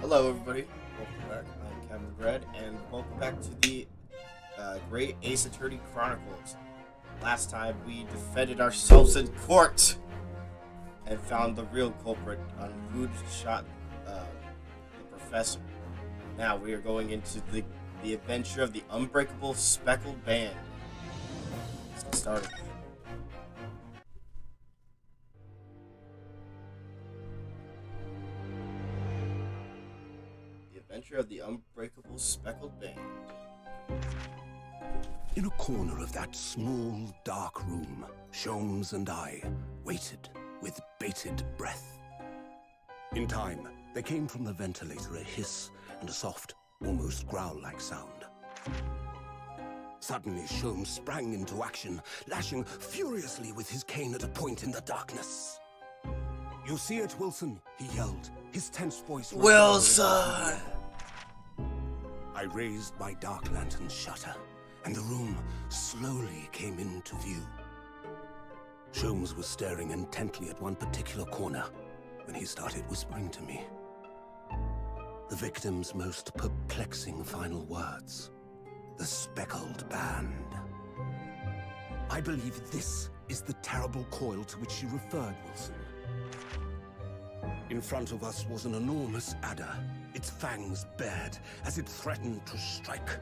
Hello, everybody. Welcome back. I'm Kevin Red, and welcome back to the Great Ace Attorney Chronicles. Last time, we defended ourselves in court and found the real culprit on who shot the professor. Now, we are going into the adventure of the Unbreakable Speckled Band. Let's get started. Adventure of the Unbreakable Speckled Band. In a corner of that small, dark room, Sholmes and I waited with bated breath. In time, there came from the ventilator a hiss and a soft, almost growl-like sound. Suddenly, Sholmes sprang into action, lashing furiously with his cane at a point in the darkness. "You see it, Wilson?" he yelled, his tense voice... Wilson! I raised my dark lantern shutter, and the room slowly came into view. Sholmes was staring intently at one particular corner when he started whispering to me. The victim's most perplexing final words. The Speckled Band. I believe this is the terrible coil to which you referred, Wilson. In front of us was an enormous adder, its fangs bared as it threatened to strike.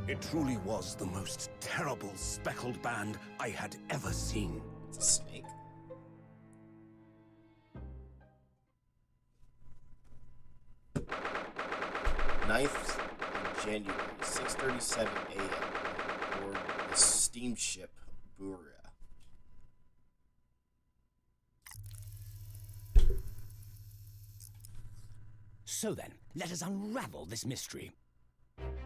It truly was the most terrible speckled band I had ever seen. It's a snake. Ninth of January, 6:37 a.m. aboard the steamship Buria. So then, let us unravel this mystery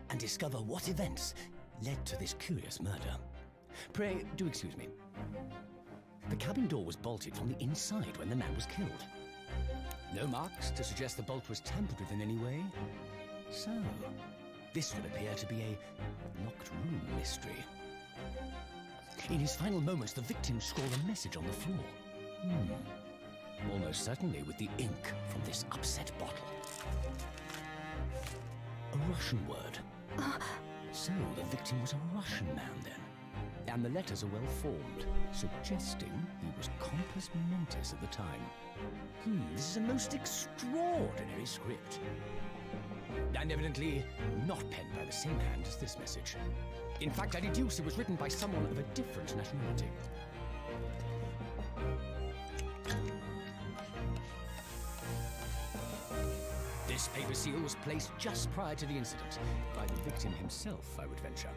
and discover what events led to this curious murder. Pray, do excuse me. The cabin door was bolted from the inside when the man was killed. No marks to suggest the bolt was tampered with in any way. So, this would appear to be a locked room mystery. In his final moments, the victim scrawled a message on the floor. Almost certainly with the ink from this upset bottle. A Russian word. So the victim was a Russian man then. And the letters are well formed, suggesting he was compos mentis at the time. This is a most extraordinary script. And evidently not penned by the same hand as this message. In fact, I deduce it was written by someone of a different nationality. This paper seal was placed just prior to the incident, by the victim himself, I would venture.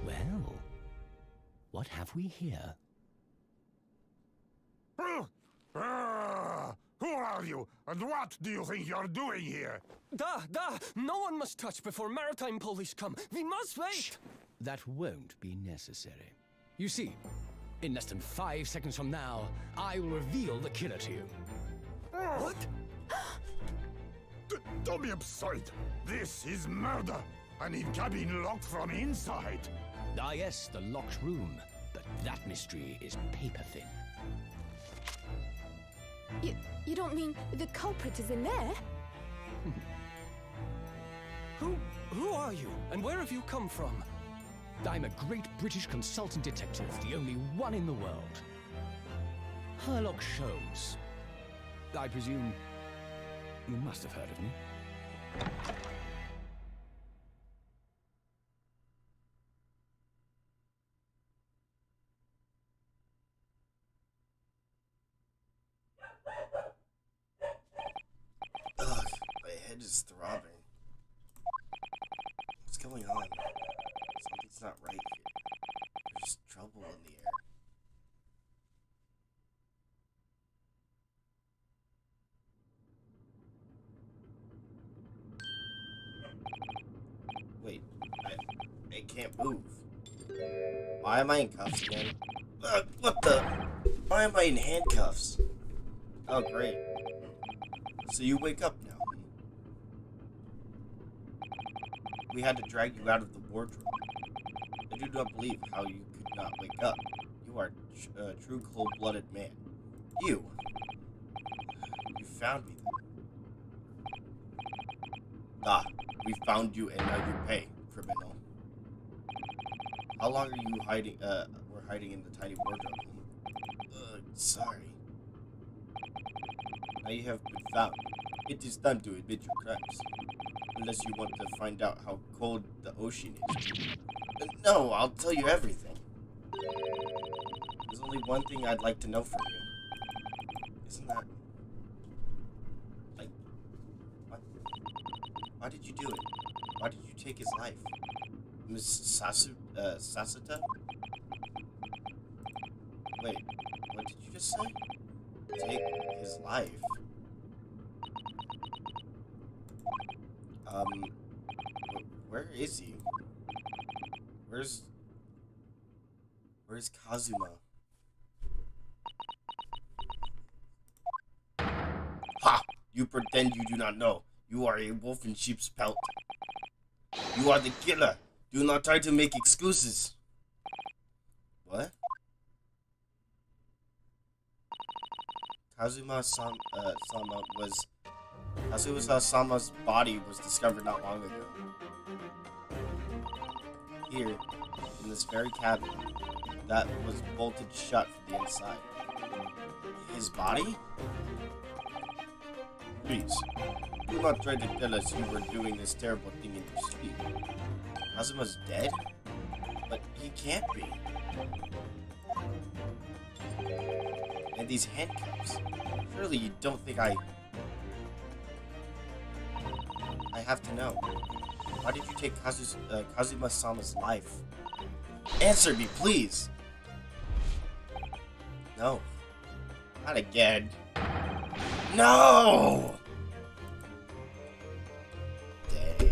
Well, what have we here? Who are you, and what do you think you're doing here? No one must touch before maritime police come. We must wait! Shh. That won't be necessary. You see, in less than 5 seconds from now, I will reveal the killer to you. What? Don't be absurd. This is murder. An cabin locked from inside. Ah yes, the locked room. But that mystery is paper thin. You don't mean the culprit is in there? Who are you, and where have you come from? I'm a great British consultant detective, the only one in the world. Herlock Sholmes. I presume you must have heard of me. Ugh, my head is throbbing. What's going on? Something's not right here. There's trouble in the air. Wait, I can't move. Why am I in cuffs again? What the? Why am I in handcuffs? Oh, great. So you wake up now. We had to drag you out of the wardrobe. I do not believe how you could not wake up. You are a true cold-blooded man. You found me. Ah, we found you and now you pay, criminal. How long are you hiding, we're hiding in the tiny wardrobe? Sorry. Now you have been found. It is time to admit your crimes. Unless you want to find out how cold the ocean is. No, I'll tell you everything. There's only one thing I'd like to know from you. Isn't that... like... what? Why did you do it? Why did you take his life? Miss Sasuta? Wait, what did you just say? Take his life? Where is he? Where's Kazuma? Ha! You pretend you do not know. You are a wolf in sheep's pelt. You are the killer. Do not try to make excuses. What? Kazuma-sama's body was discovered not long ago. Here, in this very cabin, that was bolted shut from the inside. His body? Please, do not try to tell us you were doing this terrible thing in your sleep. Kazuma's dead? But he can't be. And these handcuffs. Surely you don't think I have to know. Why did you take Kazuma-sama's life? Answer me, please! No. Not again. No! Dang.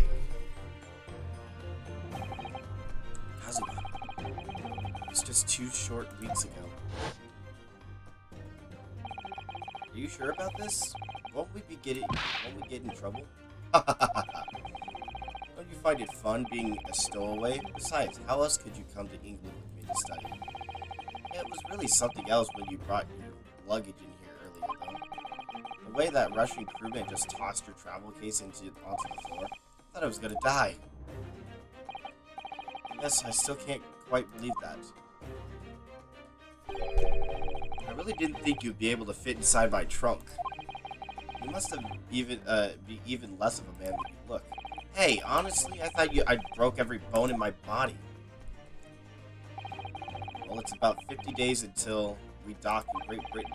Kazuma. It was just 2 short weeks ago. Are you sure about this? Won't we get in trouble? Don't you find it fun being a stowaway? Besides, how else could you come to England with me to study? Yeah, it was really something else when you brought your luggage in here earlier, though. The way that Russian crewman just tossed your travel case onto the floor, I thought I was gonna die. Yes, I still can't quite believe that. I really didn't think you'd be able to fit inside my trunk. You must have be even less of a man than you look. Hey, honestly, I thought I broke every bone in my body. Well, it's about 50 days until we dock in Great Britain.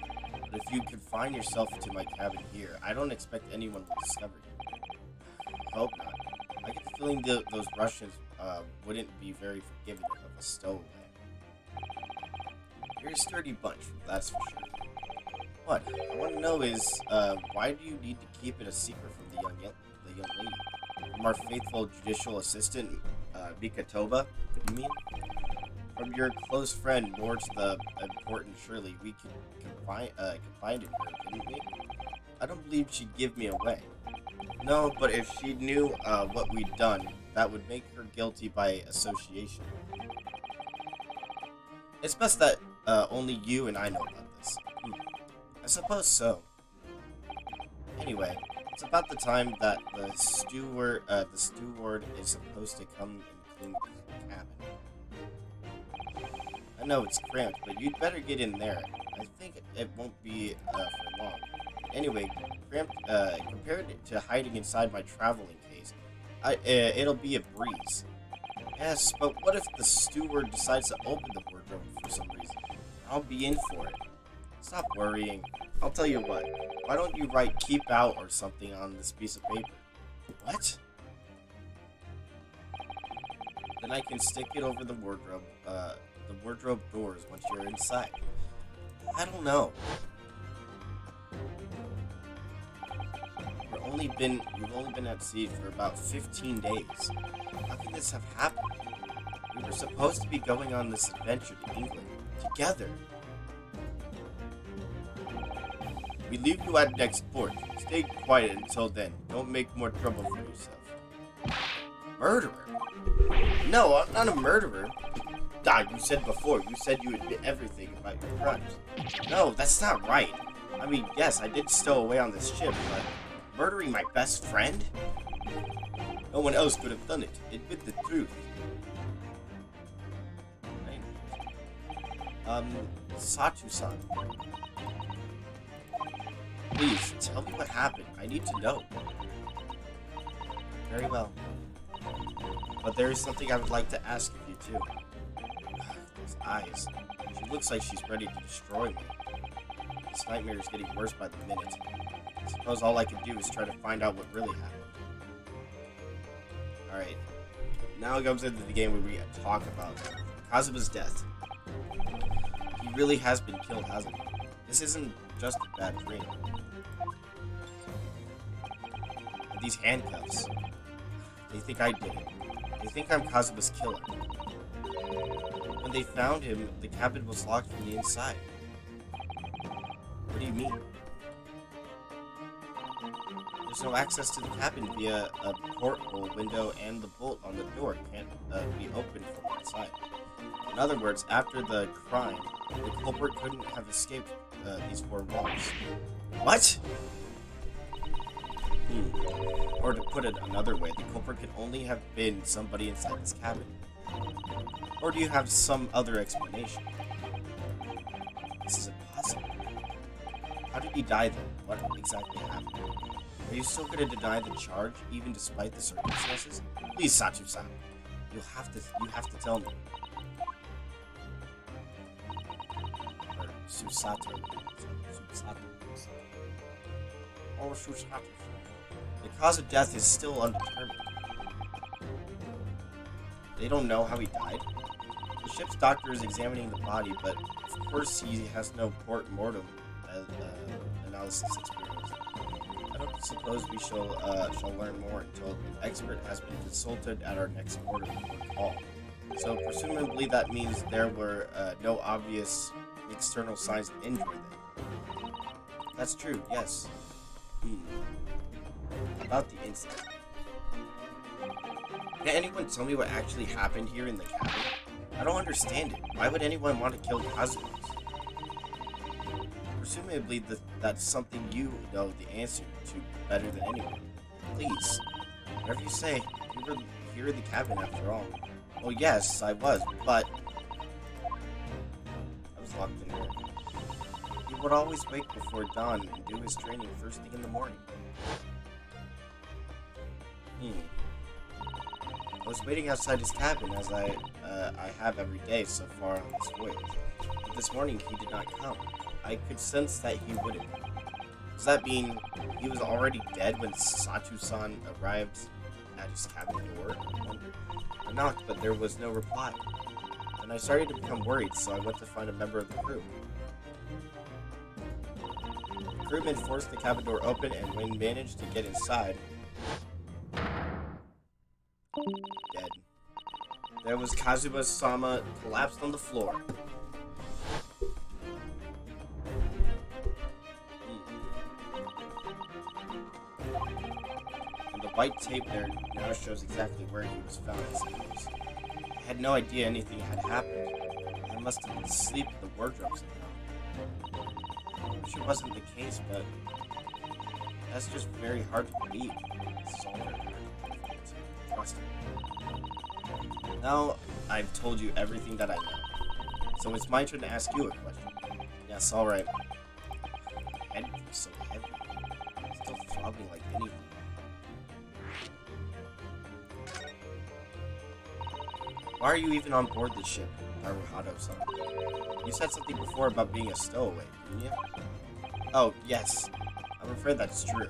But if you confine yourself to my cabin here, I don't expect anyone will discover you. I hope not. I get the feeling those Russians wouldn't be very forgiving of a stowaway. You're a sturdy bunch, that's for sure. What I want to know is, why do you need to keep it a secret from the young lady? From our faithful judicial assistant, Mikatoba, you mean? From your close friend, more to the important Shirley, we could confide in her, couldn't we? I don't believe she'd give me away. No, but if she knew what we'd done, that would make her guilty by association. It's best that only you and I know about this. I suppose so. Anyway, it's about the time that the steward is supposed to come and clean the cabin. I know it's cramped, but you'd better get in there. I think it won't be for long. Anyway, cramped compared to hiding inside my traveling case, it'll be a breeze. Yes, but what if the steward decides to open the wardrobe for some reason? I'll be in for it. Stop worrying. I'll tell you what. Why don't you write "keep out" or something on this piece of paper? What? Then I can stick it over the wardrobe doors once you're inside. I don't know. You've only been at sea for about 15 days. How could this have happened? We were supposed to be going on this adventure to England together. We leave you at next port. Stay quiet until then. Don't make more trouble for yourself. Murderer? No, I'm not a murderer. You said before. You said you admit everything about your crimes. No, that's not right. I mean, yes, I did stow away on this ship, but Murdering my best friend? No one else could have done it. Admit the truth. Satu-san. Please, tell me what happened. I need to know. Very well. But there is something I would like to ask of you, too. Those eyes. She looks like she's ready to destroy me. This nightmare is getting worse by the minute. I suppose all I can do is try to find out what really happened. Alright. Now it comes into the game where we talk about Kazuma's death. He really has been killed, hasn't he? This isn't just a bad dream. And these handcuffs. They think I did it. They think I'm Kazuma's killer. When they found him, the cabin was locked from the inside. What do you mean? There's no access to the cabin via a porthole window, and the bolt on the door can't be opened from inside. In other words, after the crime, the culprit couldn't have escaped these four walls. What? Or to put it another way, the culprit could only have been somebody inside this cabin. Or do you have some other explanation? This is impossible. How did he die then? What exactly happened? Are you still going to deny the charge, even despite the circumstances? Please, Satu-san. You have to tell me. Or Susato. Or Susato. The cause of death is still undetermined. They don't know how he died. The ship's doctor is examining the body, but of course he has no mortem analysis experience. I don't suppose we shall learn more until an expert has been consulted at our next quarter call. So presumably that means there were no obvious external signs of injury then. That's true, yes. About the incident. Can anyone tell me what actually happened here in the cabin? I don't understand it. Why would anyone want to kill Kazuma? Presumably that's something you know the answer to better than anyone. Please, whatever you say, you were here in the cabin after all. Well, yes, I was, but I was locked in there. He would always wake before dawn and do his training first thing in the morning. I was waiting outside his cabin as I have every day so far on this voyage. But this morning he did not come. I could sense that he wouldn't. Does that mean he was already dead when Satu-san arrived at his cabin door? I knocked, but there was no reply. And I started to become worried, so I went to find a member of the crew. The crewman forced the cabin door open, and when managed to get inside, dead. There was Kazuma-sama collapsed on the floor. And the white tape there now shows exactly where he was found, I suppose. I had no idea anything had happened. I must have been asleep in the wardrobe somehow. I wish it wasn't the case, but that's just very hard to believe. It's all very hard to trust me. Now I've told you everything that I know. So it's my turn to ask you a question. Yes, alright. My head feels so heavy. It's still throbbing like anything. Why are you even on board this ship, Naruhado-san? You said something before about being a stowaway, didn't you? Oh, yes. I'm afraid that's true.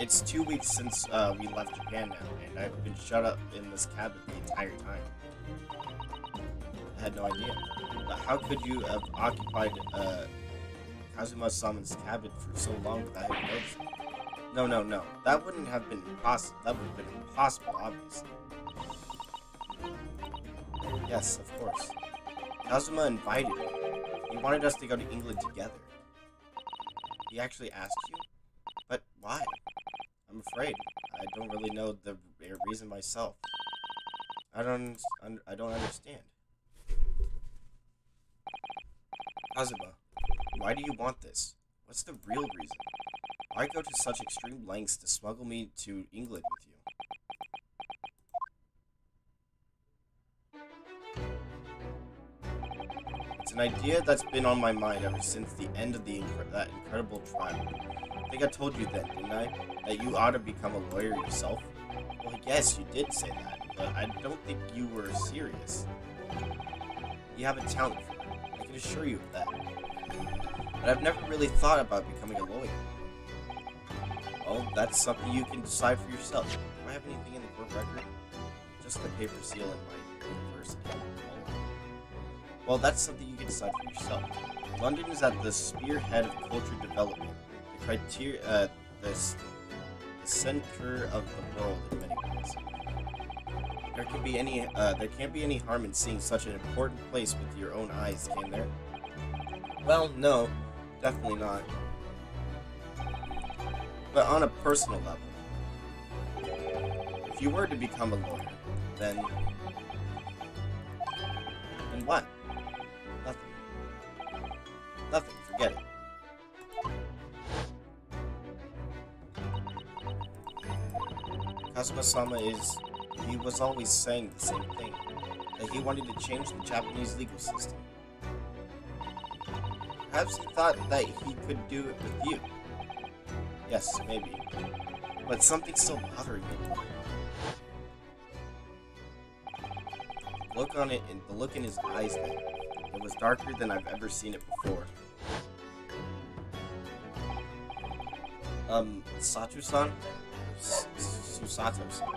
It's 2 weeks since we left Japan now, and I've been shut up in this cabin the entire time. I had no idea. But how could you have occupied Kazuma-sama's cabin for so long without him noticing? No. That wouldn't have been impossible. That would have been impossible, obviously. Yes, of course. Kazuma invited me. He wanted us to go to England together. He actually asked you? But why? I'm afraid. I don't really know the reason myself. I don't understand. Kazuma, why do you want this? What's the real reason? Why go to such extreme lengths to smuggle me to England with you? It's an idea that's been on my mind ever since the end of that incredible trial. I think I told you then, didn't I? That you ought to become a lawyer yourself? Well, yes, you did say that, but I don't think you were serious. You have a talent for it. I can assure you of that. But I've never really thought about becoming a lawyer. Well, that's something you can decide for yourself. Do I have anything in the court record? Just the paper seal in my university. Well, that's something you can decide for yourself. London is at the spearhead of culture development. The center of the world in many ways. There can't be any harm in seeing such an important place with your own eyes, can there? Well, no, definitely not. But on a personal level, if you were to become a lawyer, then what? Nothing. Nothing. Forget it. Kazuma-sama he was always saying the same thing, that he wanted to change the Japanese legal system. Perhaps he thought that he could do it with you. Yes, maybe. But something's still bothering me. The look in his eyes then, it was darker than I've ever seen it before. Sato-san? Susato-san.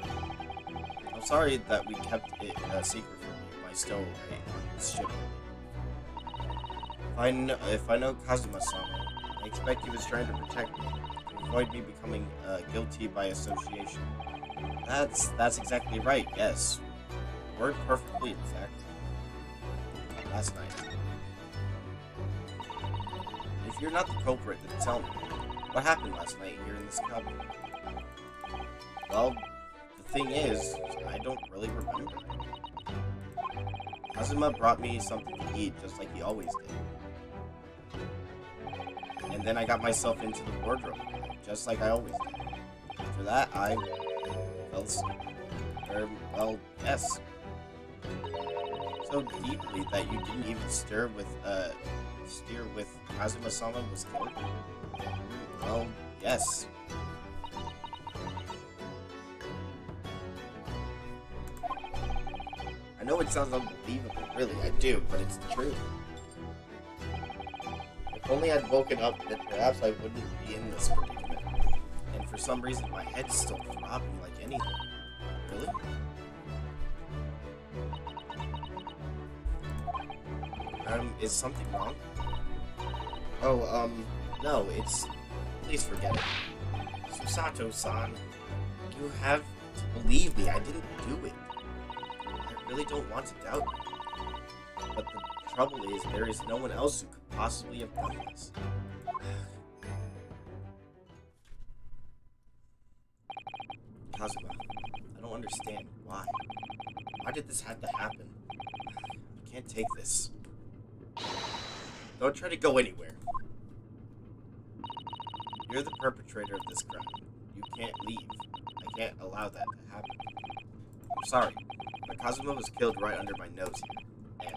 I'm sorry that we kept it a secret from you, my stowaway on this ship. If I know Kazuma-sama, I expect he was trying to protect me, to avoid me becoming guilty by association. That's exactly right, yes. Word perfectly exact. Last night. If you're not the culprit, then tell me. What happened last night here in this cabin? Well, the thing is, I don't really remember. Kazuma brought me something to eat, just like he always did. And then I got myself into the wardrobe, just like I always did. After that, I fell asleep. Well, yes. So deeply that you didn't even steer with Kazuma-sama was killed? Well, yes. I know it sounds unbelievable, really, I do, but it's the truth. If only I'd woken up, then perhaps I wouldn't be in this predicament. And for some reason, my head's still throbbing like anything. Really? Is something wrong? Oh, no, it's... Please forget it. Susato-san, you have to believe me, I didn't do it. I really don't want to doubt you. But the trouble is, there is no one else who could possibly have done this. Kazuma, I don't understand. Why? Why did this have to happen? I can't take this. Don't try to go anywhere. You're the perpetrator of this crime. You can't leave. I can't allow that to happen. I'm sorry, but Kazuma was killed right under my nose here, and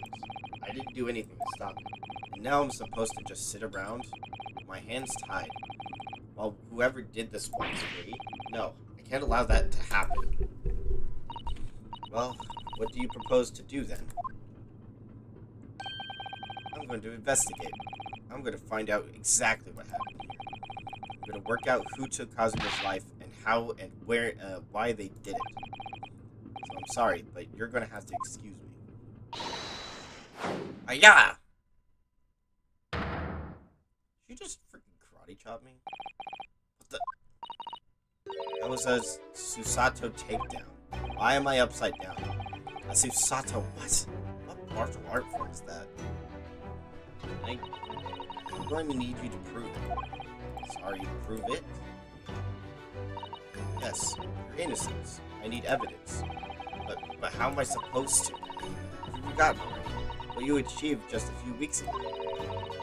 I didn't do anything to stop it. And now I'm supposed to just sit around, my hands tied, while whoever did this wants me? No, I can't allow that to happen. Well, what do you propose to do then? I'm going to investigate. I'm going to find out exactly what happened here. I'm going to work out who took Kazuma's life and how and where, why they did it. So I'm sorry, but you're going to have to excuse me. Aya! You just freaking karate chop me? What the? That was a Susato takedown. Why am I upside down? A Susato what? What martial art form is that? I'm going to need you to prove it. Sorry, prove it? Yes, your innocence. I need evidence. But how am I supposed to? You've forgotten already what you achieved just a few weeks ago.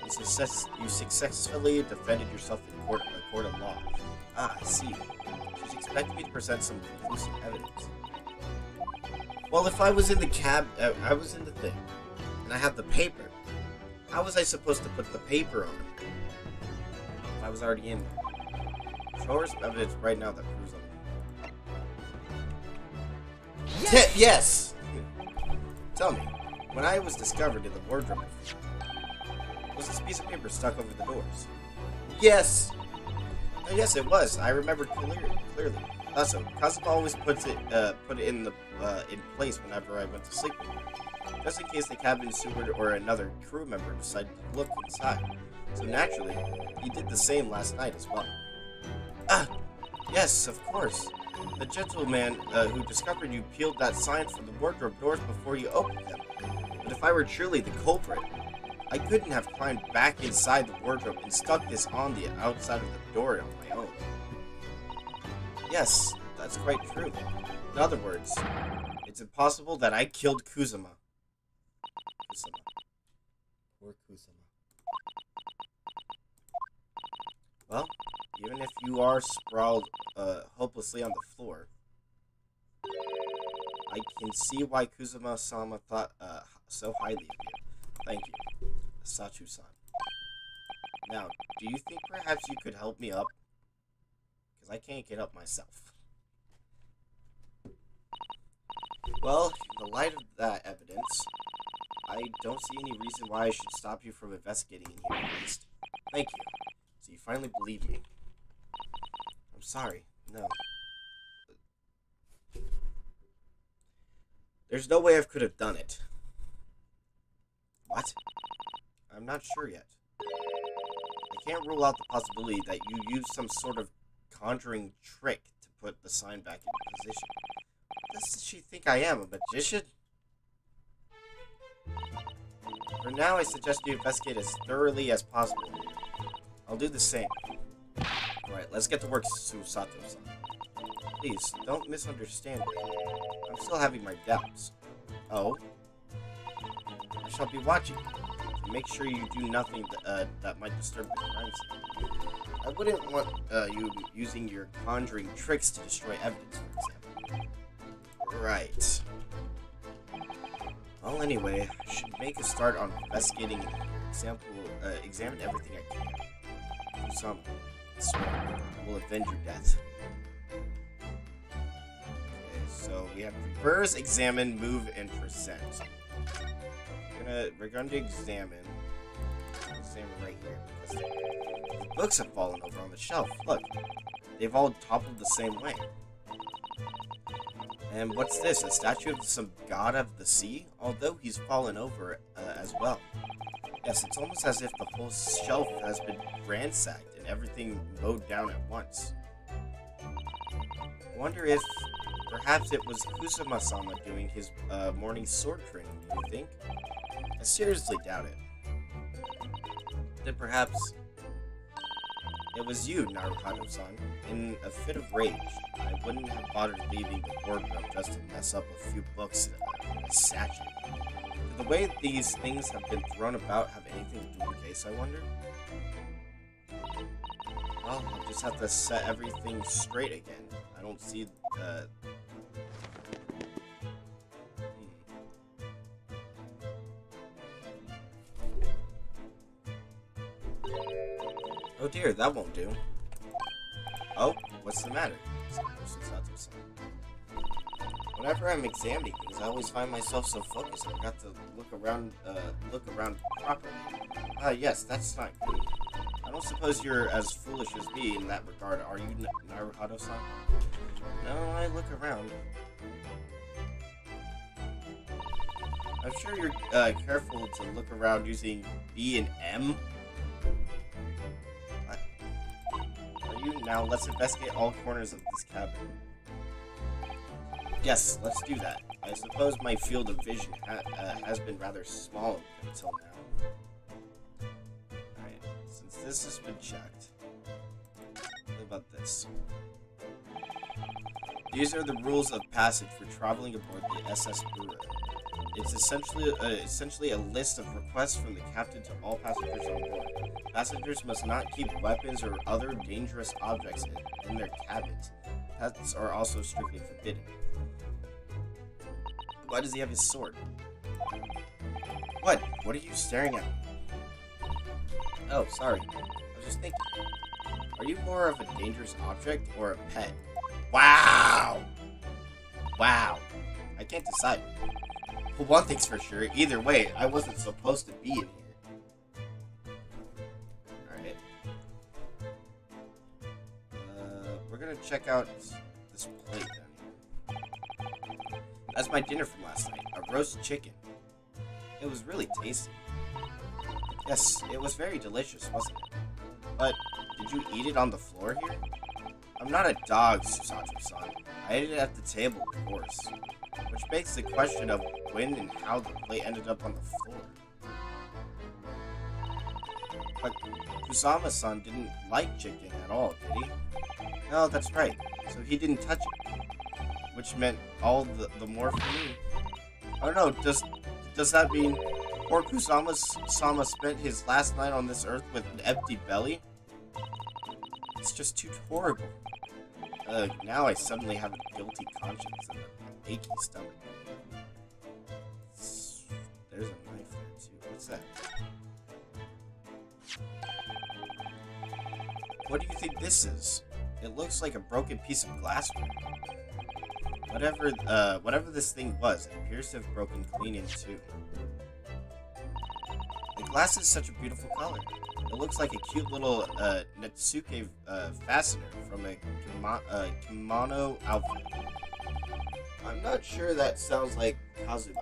You successfully defended yourself in court court of law. Ah, I see. She's expecting me to present some conclusive evidence. Well, if I was in the I was in the thing, and I had the paper, how was I supposed to put the paper on? If I was already in there. Show her some evidence right now that proves I'm... Yes! Tell me, when I was discovered in the wardrobe, was this piece of paper stuck over the doors? Yes! Yes, it was. I remember clearly. Also, Kazuma always put it in place whenever I went to sleep with her, just in case the cabin steward or another crew member decided to look inside. So naturally, he did the same last night as well. Ah, yes, of course. The gentleman who discovered you peeled that sign from the wardrobe doors before you opened them. But if I were truly the culprit, I couldn't have climbed back inside the wardrobe and stuck this on the outside of the door on my own. Yes, that's quite true. In other words, it's impossible that I killed Kusama. Or Kusama. Well, even if you are sprawled hopelessly on the floor, I can see why Kusama-sama thought so highly of you. Thank you, Satu-san. Now, do you think perhaps you could help me up? Because I can't get up myself. Well, in the light of that evidence, I don't see any reason why I should stop you from investigating in here at least. Thank you. So you finally believe me. I'm sorry. No. There's no way I could have done it. What? I'm not sure yet. I can't rule out the possibility that you used some sort of conjuring trick to put the sign back into position. Does she think I am, a magician? For now, I suggest you investigate as thoroughly as possible. I'll do the same. Alright, let's get to work, Susato-san. Please, don't misunderstand me. I'm still having my doubts. Oh? I shall be watching you. To make sure you do nothing that might disturb the crime scene. I wouldn't want you using your conjuring tricks to destroy evidence, for example. Right. Well, anyway, I should make a start on investigating and examine everything I can. Some will avenge your death. Okay, so we have reverse, examine, move, and present. We're going to examine right here because the books have fallen over on the shelf. Look, they've all toppled the same way. And what's this? A statue of some god of the sea? Although he's fallen over as well. Yes, it's almost as if the whole shelf has been ransacked and everything mowed down at once. I wonder if perhaps it was Kusama-sama doing his morning sword training, do you think? I seriously doubt it. Then perhaps it was you, Naruhado-san. In a fit of rage, I wouldn't have bothered leaving the wardrobe just to mess up a few books in a satchel. Do the way these things have been thrown about have anything to do with the case, I wonder? Well, I'll just have to set everything straight again. I don't see Oh dear, that won't do. Oh, what's the matter? Whenever I'm examining things, I always find myself so focused I forgot to look around properly. Yes, that's not good. I don't suppose you're as foolish as me in that regard, are you, Naruhado-san? No, I look around. I'm sure you're careful to look around using B and M. Now, let's investigate all corners of this cabin. Yes, let's do that. I suppose my field of vision has been rather small until now. Alright, since this has been checked, what about this? These are the rules of passage for traveling aboard the SS Brewer. It's essentially a list of requests from the captain to all passengers on board. Passengers must not keep weapons or other dangerous objects in their cabins. Pets are also strictly forbidden. Why does he have his sword? What? What are you staring at? Oh, sorry. I was just thinking. Are you more of a dangerous object or a pet? Wow! Wow. I can't decide. Well, one thing's for sure. Either way, I wasn't supposed to be in here. Alright. We're gonna check out this plate down here. That's my dinner from last night. A roast chicken. It was really tasty. Yes, it was very delicious, wasn't it? But, did you eat it on the floor here? I'm not a dog, Susato-san. I ate it at the table, of course. Which begs the question of when and how the plate ended up on the floor. But Kusama-san didn't like chicken at all, did he? No, that's right. So he didn't touch it. Which meant all the more for me. I don't know, does that mean poor Kusama-sama spent his last night on this earth with an empty belly? It's just too horrible. Now I suddenly have a guilty conscience and an achy stomach. There's a knife there too. What's that? What do you think this is? It looks like a broken piece of glassware. Whatever this thing was, it appears to have broken clean in two. The glass is such a beautiful color. It looks like a cute little Netsuke fastener from a kimono outfit. I'm not sure that sounds like Kazuma.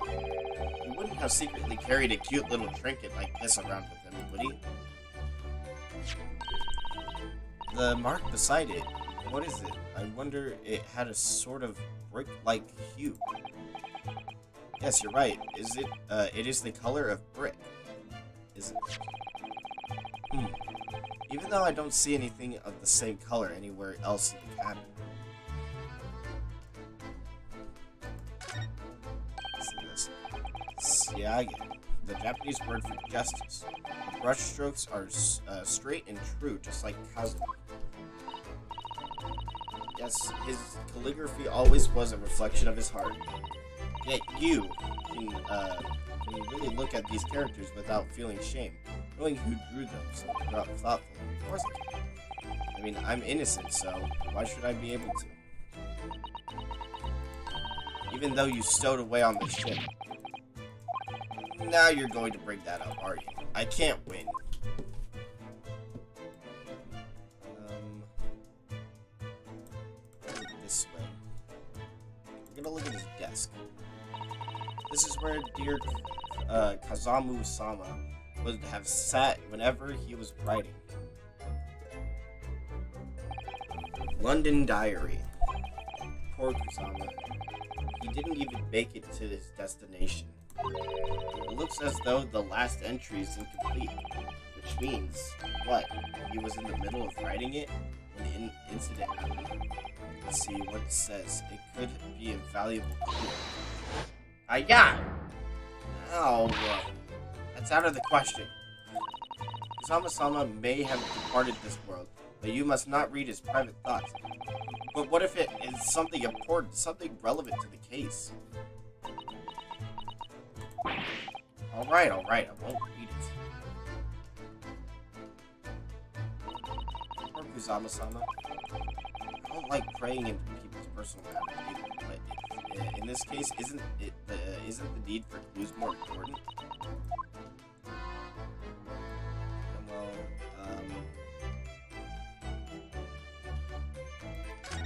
He wouldn't have secretly carried a cute little trinket like this around with him, would he? The mark beside it, what is it? I wonder it had a sort of brick-like hue. Yes, you're right. It is the color of brick. Is it? Even though I don't see anything of the same color anywhere else in the cabin. Let's see this. Siage, the Japanese word for justice. The brushstrokes are straight and true, just like Kazuma. Yes, his calligraphy always was a reflection of his heart. Yet you can really look at these characters without feeling shame, knowing who drew them so thoughtfully. Of course I can. I mean, I'm innocent, so why should I be able to? Even though you stowed away on the ship. Now you're going to bring that up, are you? I can't win. This way. We're gonna look at his desk. This is where dear Kazamu-sama would have sat whenever he was writing. London Diary. Poor Kusama. He didn't even make it to his destination. It looks as though the last entry is incomplete, which means, what? He was in the middle of writing it when the incident happened? Let's see what it says. It could be a valuable clue. Hiya! Oh, that's out of the question. Kusama-sama may have departed this world, but you must not read his private thoughts. But what if it is something important, something relevant to the case? Alright, I won't read it. Poor Kusama-sama. I don't like praying into people's personal matters either, but in this case, isn't the need for clues more important?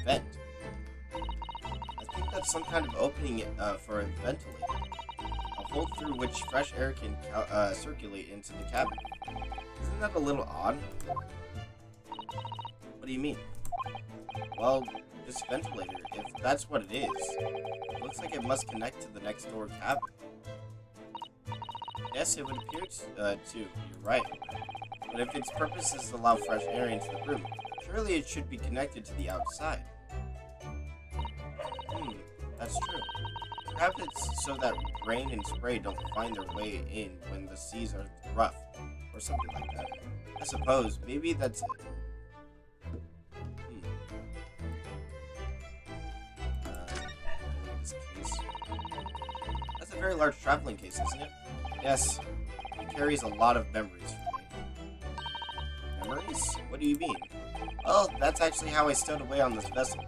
Vent. I think that's some kind of opening for a ventilator. A hole through which fresh air can circulate into the cabin. Isn't that a little odd? What do you mean? Well, this ventilator, if that's what it is, it looks like it must connect to the next door cabin. Yes, it would appear to. You're right. But if its purpose is to allow fresh air into the room, surely it should be connected to the outside. That's true. Perhaps it's so that rain and spray don't find their way in when the seas are rough, or something like that. I suppose, maybe that's it. This case. That's a very large traveling case, isn't it? Yes, it carries a lot of memories for me. Memories? What do you mean? Well, that's actually how I stowed away on this vessel.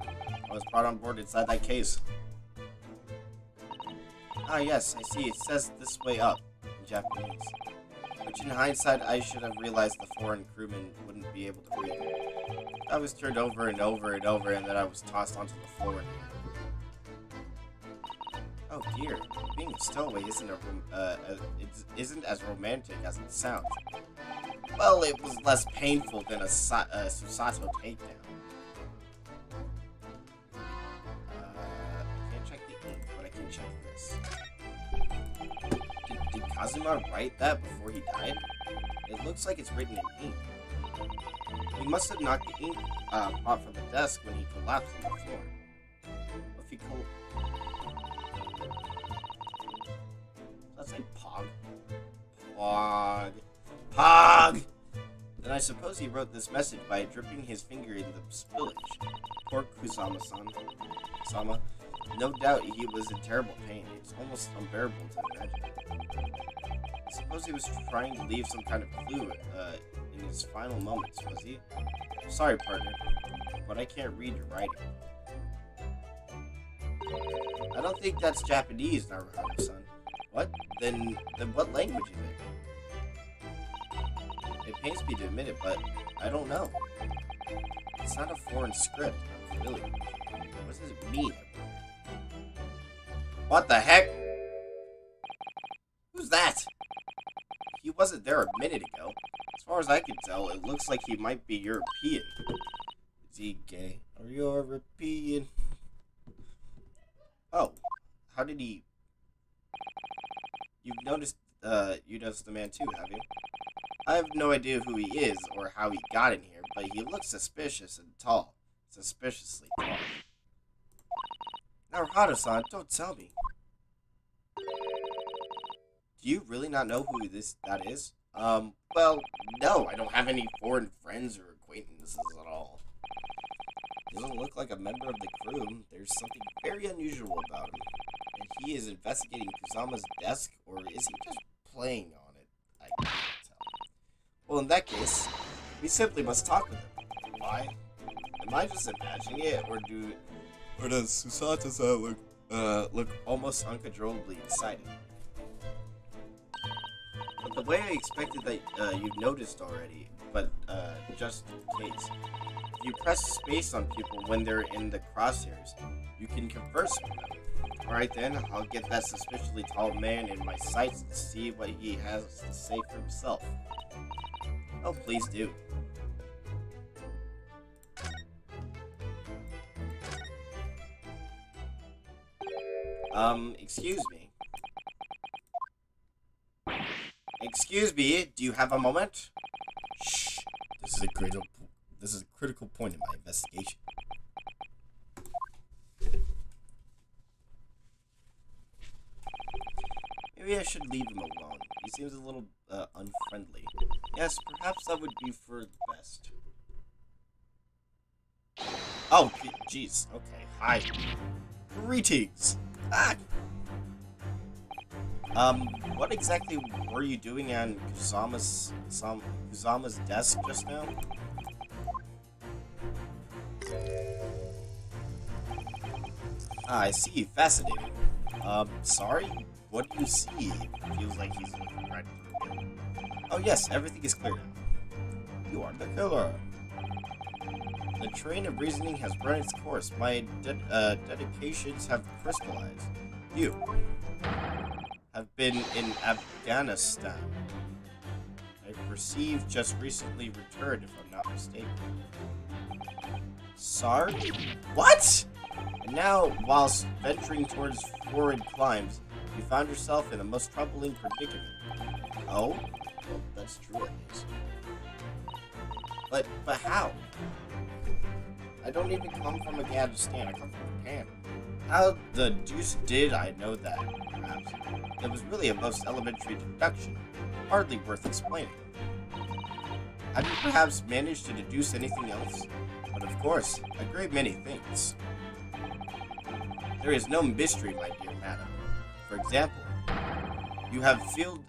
I was brought on board inside that case. Ah, yes, I see. It says this way up in Japanese. Which in hindsight, I should have realized the foreign crewmen wouldn't be able to read. I was turned over and over and over, and then I was tossed onto the floor. Oh dear, being a stowaway isn't as romantic as it sounds. Well, it was less painful than a Susato takedown. I can't check the ink, but I can check this. Did Kazuma write that before he died? It looks like it's written in ink. He must have knocked the ink pot from the desk when he collapsed on the floor. If he Let's say Pog. Pog! Then I suppose he wrote this message by dripping his finger in the spillage. Poor Kusama-san. Sama. No doubt he was in terrible pain. It's almost unbearable to imagine. I suppose he was trying to leave some kind of clue in his final moments, was he? Sorry, partner, but I can't read your writing. I don't think that's Japanese, Naruto-san. What? Then what language is it? It pains me to admit it, but I don't know. It's not a foreign script, really. What does it mean? What the heck? Who's that? He wasn't there a minute ago. As far as I can tell, it looks like he might be European. Is he gay or European? Oh, how did he... You noticed the man too, have you? I have no idea who he is or how he got in here, but he looks suspicious and tall. Suspiciously tall. Naruto-san, don't tell me. Do you really not know who that is? Well, no, I don't have any foreign friends or acquaintances at all. He doesn't look like a member of the crew. There's something very unusual about him. And he is investigating Kusama's desk, or is he just playing on it? I can't tell. Well, in that case, we simply must talk with him. Why? Am I just imagining it, or does Susato-san look almost uncontrollably excited? But the way I expected that you've noticed already, but just in case. If you press space on people when they're in the crosshairs, you can converse with them. Alright then, I'll get that suspiciously tall man in my sights and see what he has to say for himself. Oh, please do. Excuse me. Excuse me, do you have a moment? Shh. This is a critical point in my investigation. Maybe I should leave him alone. He seems a little unfriendly. Yes, perhaps that would be for the best. Oh, jeez. Okay, hi. Greetings. Ah. What exactly were you doing on Kusama's desk just now? Ah, I see. Fascinating. Sorry? What do you see? Feels like he's looking right through you. Oh yes, everything is clear now. You are the killer. The train of reasoning has run its course. My dedications have crystallized. You have been in Afghanistan. I perceive just recently returned, if I'm not mistaken. Sorry? What? And now, whilst venturing towards foreign climes, you found yourself in a most troubling predicament. Oh? Well, that's true at least. But how? I don't even come from Afghanistan, I come from Japan. How the deuce did I know that, perhaps? It was really a most elementary deduction, hardly worth explaining. Have you perhaps managed to deduce anything else? But of course, a great many things. There is no mystery, my dear madam. For example, you have filled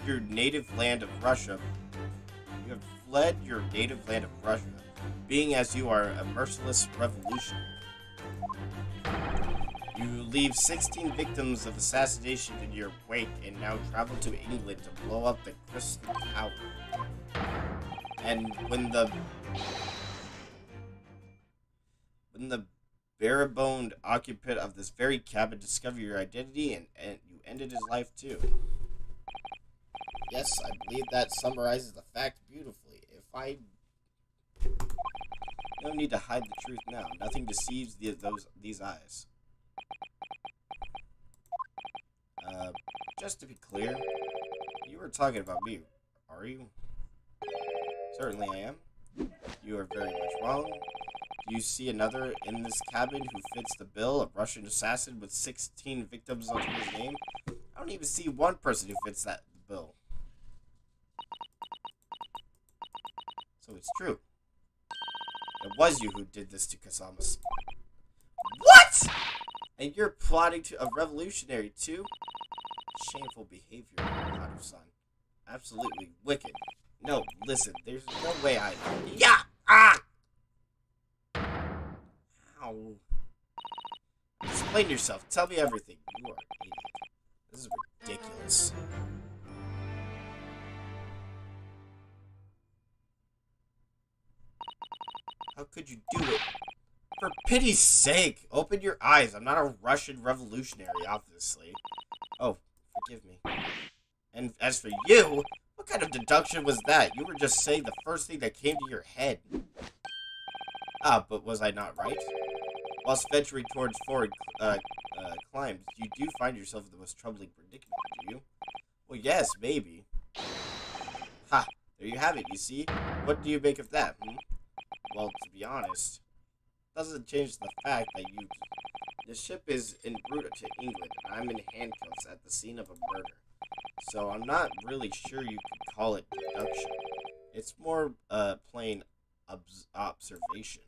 your native land of Russia. You have fled your native land of Russia, being as you are a merciless revolutionary. You leave 16 victims of assassination in your wake and now travel to England to blow up the Crystal Tower. And when the bare-boned occupant of this very cabin discovered your identity and you ended his life too. Yes, I believe that summarizes the fact beautifully. No need to hide the truth now. Nothing deceives these eyes. Just to be clear, you were talking about me, are you? Certainly I am. You are very much wrong. Do you see another in this cabin who fits the bill, a Russian assassin with 16 victims under his name? I don't even see one person who fits that bill. So it's true. It was you who did this to Kasama's. What?! And you're plotting to a revolutionary too? Shameful behavior, Haru-san. Absolutely wicked. No, listen, there's no way I... Yeah! Ah! Ow. Explain yourself. Tell me everything. You are an idiot. This is ridiculous. How could you do it? For pity's sake, open your eyes. I'm not a Russian revolutionary, obviously. Oh, forgive me. And as for you, what kind of deduction was that? You were just saying the first thing that came to your head. Ah, but was I not right? Whilst venturing towards forward climbs, you do find yourself in the most troubling predicament, do you? Well, yes, maybe. Ha! There you have it, you see? What do you make of that, Well, to be honest, doesn't change the fact that the ship is en route to England, and I'm in handcuffs at the scene of a murder. So I'm not really sure you could call it deduction. It's more, plain observation.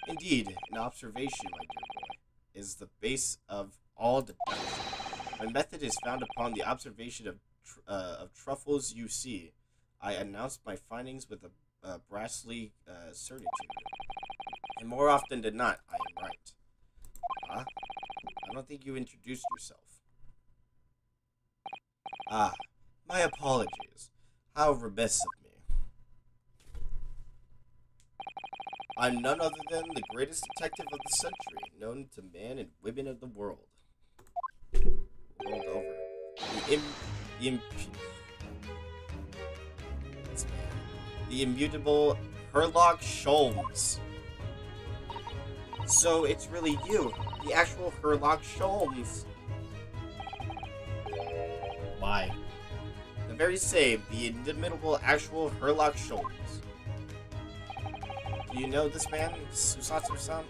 Indeed, an observation, my dear boy, is the base of all deduction. My method is founded upon the observation of truffles you see. I announced my findings with a brassly certitude. And more often than not, I am right. Huh? I don't think you introduced yourself. Ah, my apologies. How remiss of me. I'm none other than the greatest detective of the century, known to men and women of the world. World over. The immutable Herlock Sholmes. So it's really you, the actual Herlock Sholmes. Why? The very same, the inimitable actual Herlock Sholmes. Do you know this man, Susatsu-san?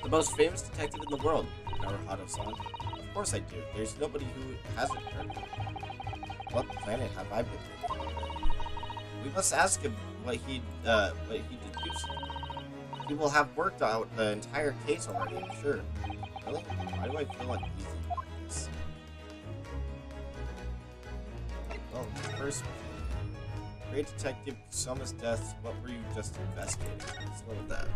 The most famous detective in the world, Naruhito-san. Of course I do. There's nobody who hasn't heard of him. What planet have I been living on? We must ask him what he deduced. He will have worked out the entire case already, I'm sure. Really? Why do I feel uneasy about this? Well, first, Great Detective Kusama's death, what were you just investigating? Let's go with that.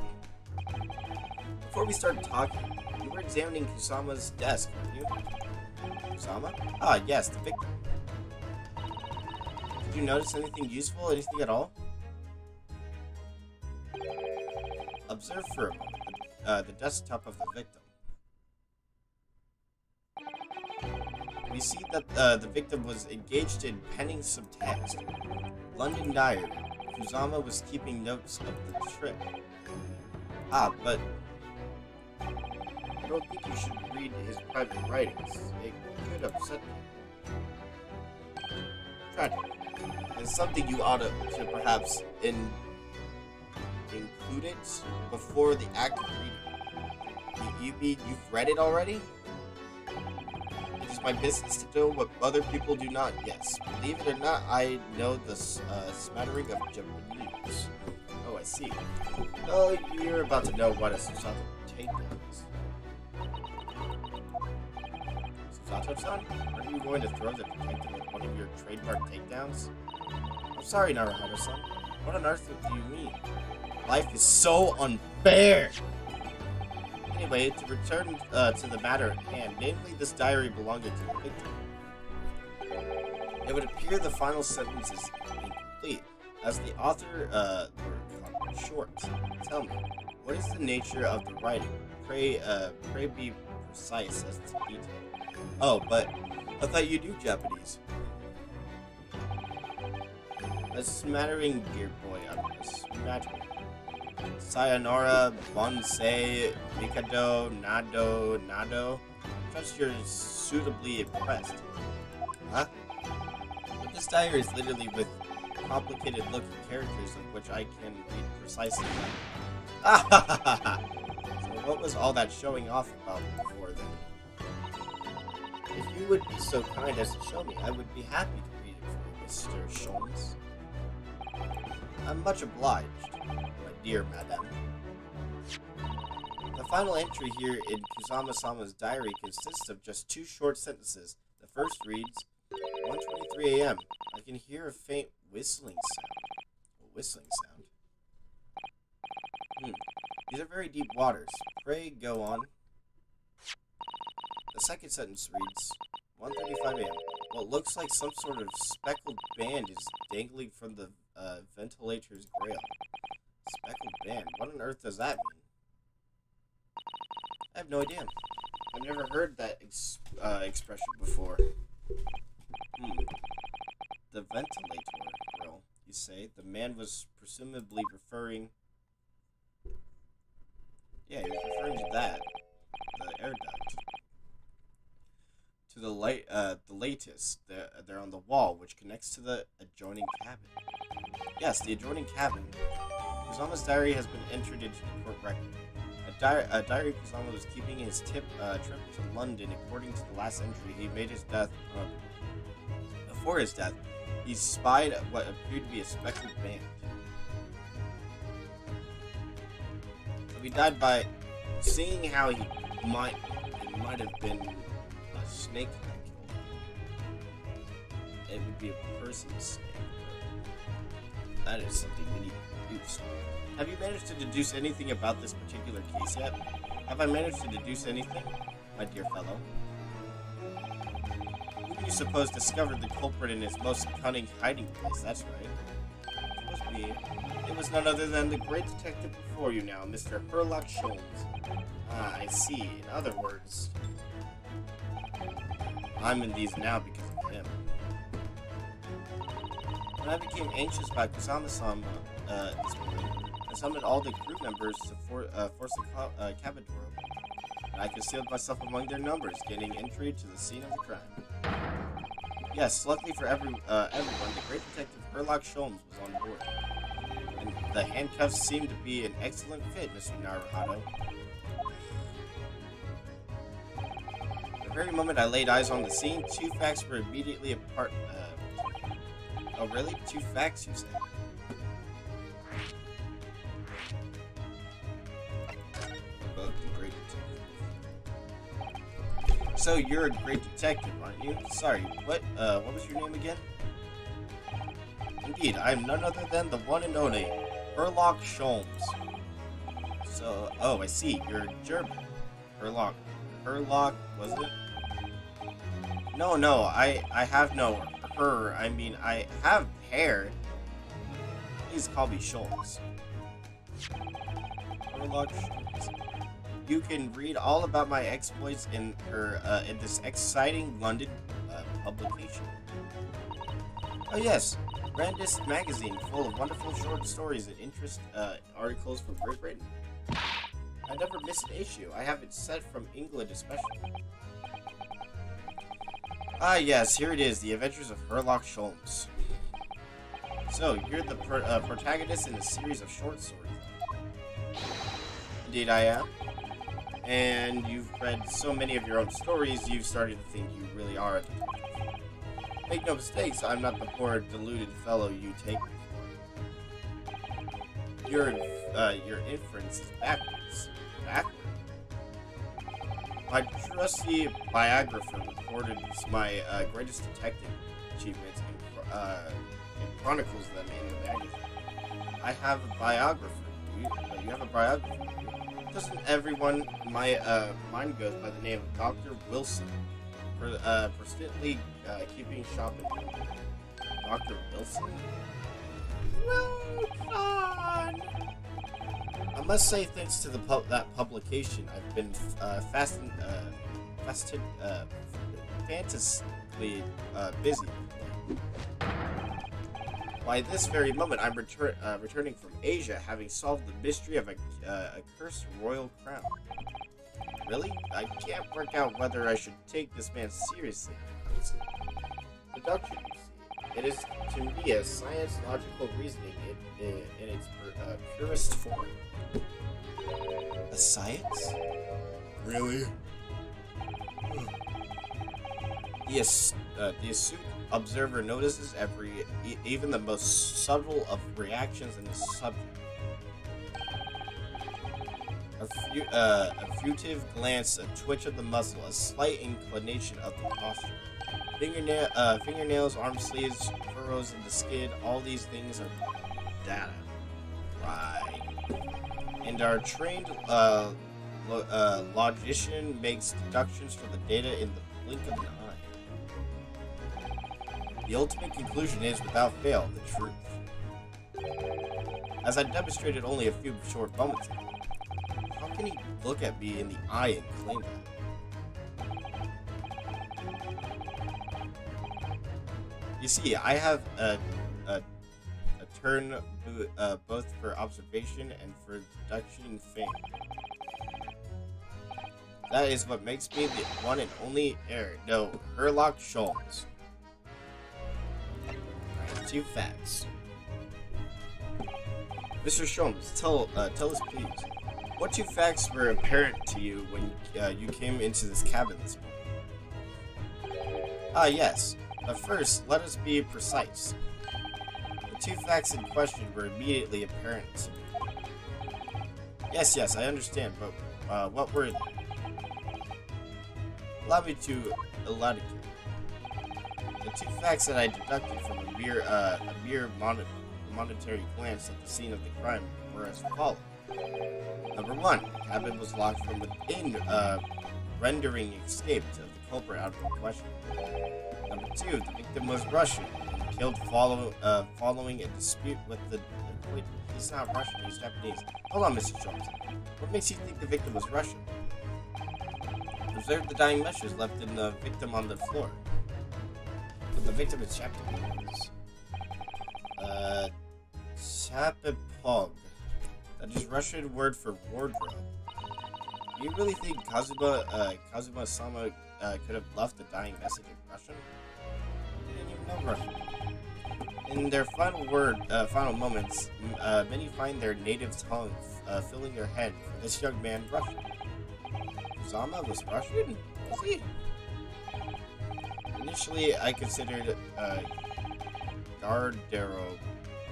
Before we started talking, you were examining Kusama's desk, weren't you? Kusama? Ah, yes, the victim. Did you notice anything useful, anything at all? Observe for a moment the desktop of the victim. We see that the victim was engaged in penning some text. London Diary. Kusama was keeping notes of the trip. Ah, but I don't think you should read his private writings. It could upset you. Tragic. And something you ought to perhaps include it before the act of reading. You mean you've read it already? It is my business to know what other people do not. Yes, believe it or not, I know the smattering of Japanese. Oh, I see. Oh, you're about to know what a Susato takedown is. Susato-san? Are you going to throw the detective with one of your trademark takedowns? I'm sorry, Naruhito-san. What on earth do you mean? Life is so unfair! Anyway, to return to the matter at hand, namely this diary belonging to the victim. It would appear the final sentence is incomplete, as the author were short. Tell me, what is the nature of the writing? Pray be precise as to detail. Oh, but I thought you knew Japanese. A smattering, dear boy, I'm a smattering. Sayonara, bonsai, mikado, nado. Trust you're suitably impressed. Huh? But this diary is literally with complicated looking characters of which I can read precisely. So what was all that showing off about before then? If you would be so kind as to show me, I would be happy to read it for you, Mr. Sholmes. I'm much obliged, my dear madame. The final entry here in Kusama-sama's diary consists of just 2 short sentences. The first reads, 1:23 a.m. I can hear a faint whistling sound. A whistling sound? These are very deep waters. Pray go on. The second sentence reads, 1:35 a.m. What looks like some sort of speckled band is dangling from the ventilator's grail. Speckled band? What on earth does that mean? I have no idea. I've never heard that expression before. The ventilator grill, you say? The man was presumably referring... Yeah, he was referring to that. The air duct. To the latest, they're on the wall, which connects to the adjoining cabin. Yes, the adjoining cabin. Kusama's diary has been entered into the court record. A diary Kusama was keeping his trip to London. According to the last entry, he made his death. Before his death, he spied what appeared to be a speckled band. So he died by seeing how it might have been a snake that killed him. It would be a person's snake. That is something we need to deduce. Have you managed to deduce anything about this particular case yet? Have I managed to deduce anything, my dear fellow? Who do you suppose discovered the culprit in his most cunning hiding place? That's right. It was me. It was none other than the great detective before you now, Mr. Herlock Sholmes. Ah, I see. In other words, I'm in these now because of him. When I became anxious about Kusama-sama this morning, I summoned all the crew members to force the cabin door open. And I concealed myself among their numbers, gaining entry to the scene of the crime. Yes, luckily for everyone, the great detective Herlock Sholmes was on board. And the handcuffs seemed to be an excellent fit, Mr. Naruhito. The very moment I laid eyes on the scene, 2 facts were immediately apart. Oh, really? 2 facts, you say? About the great detective. So you're a great detective, aren't you? Sorry, what was your name again? Indeed, I am none other than the one and only Herlock Sholmes. So, oh, I see. You're German. Herlock, wasn't it? No, I have no her. I mean, I have hair. Please call me Sholmes. Herlock Sholmes. You can read all about my exploits in this exciting London publication. Oh yes, Grandest magazine full of wonderful short stories and interest articles from Great Britain. I never miss an issue. I have it set from England especially. Ah yes, here it is, The Adventures of Herlock Sholmes. So, you're the protagonist in a series of short stories. Indeed I am. And you've read so many of your own stories, you've started to think you really are a detective. Make no mistakes, I'm not the poor, deluded fellow you take me for. Your inference is backwards. Backward? My trusty biographer recorded my greatest detective achievements and chronicles them in the magazine. I have a biographer. You have a biographer. Doesn't everyone? My mine goes by the name of Dr. Wilson. Persistently keeping shop in Dr. Wilson. Wilson. I must say, thanks to that publication, I've been fantastically busy. By this very moment, I'm returning from Asia, having solved the mystery of a cursed royal crown. Really? I can't work out whether I should take this man seriously. Deduction, you see. It is, to me, a science-logical reasoning in its purest form. A science? Really? The astute observer notices even the most subtle of reactions in the subject. A furtive glance, a twitch of the muscle, a slight inclination of the posture. Fingernails, arm sleeves, furrows in the skin, all these things are data. Right. And our trained logician makes deductions from the data in the blink of an eye. The ultimate conclusion is, without fail, the truth. As I demonstrated only a few short moments ago, how can he look at me in the eye and claim that? You see, I have a turn both for observation and for deduction and fame. That is what makes me the one and only heir. No, Herlock Sholmes. Right, 2 facts. Mr. Sholmes, tell us please, what 2 facts were apparent to you when you came into this cabin this morning? Yes. But first, let us be precise. The 2 facts in question were immediately apparent to me. Yes, I understand, but what were they? Allow me to elaborate. The 2 facts that I deducted from a mere monetary glance at the scene of the crime were as follows. Number 1, the cabin was locked from within, rendering escape of the culprit out of the question. Number 2, the victim was Russian and killed following a dispute with the... Wait, he's not Russian, he's Japanese. Hold on, Mr. Jones. What makes you think the victim was Russian? Observe the dying meshes left in the victim on the floor. But the victim is Japanese. Chapepog. That is Russian word for wardrobe. Do you really think Kazuma-sama could have left the dying message in Russian? He didn't even know Russian. In their final moments, many find their native tongue filling their head for this young man Russian. Kazama was Russian? Was he? Initially, I considered Gardero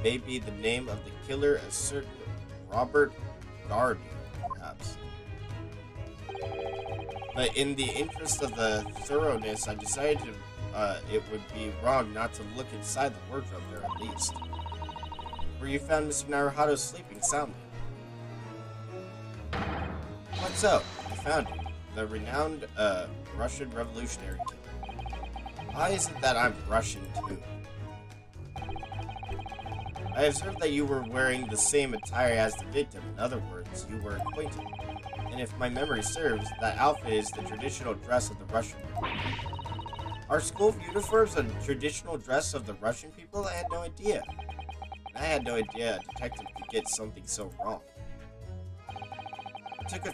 may be the name of the killer, a certain Robert Gardy, perhaps. But in the interest of the thoroughness, I decided it would be wrong not to look inside the wardrobe there at least, where you found Mr. Naruhito sleeping soundly. What's up? You found him, the renowned Russian revolutionary killer. Why is it that I'm Russian too? I observed that you were wearing the same attire as the victim. In other words, you were acquainted. And if my memory serves, that outfit is the traditional dress of the Russian people. Are school uniforms the traditional dress of the Russian people? I had no idea. I had no idea a detective could get something so wrong. I took a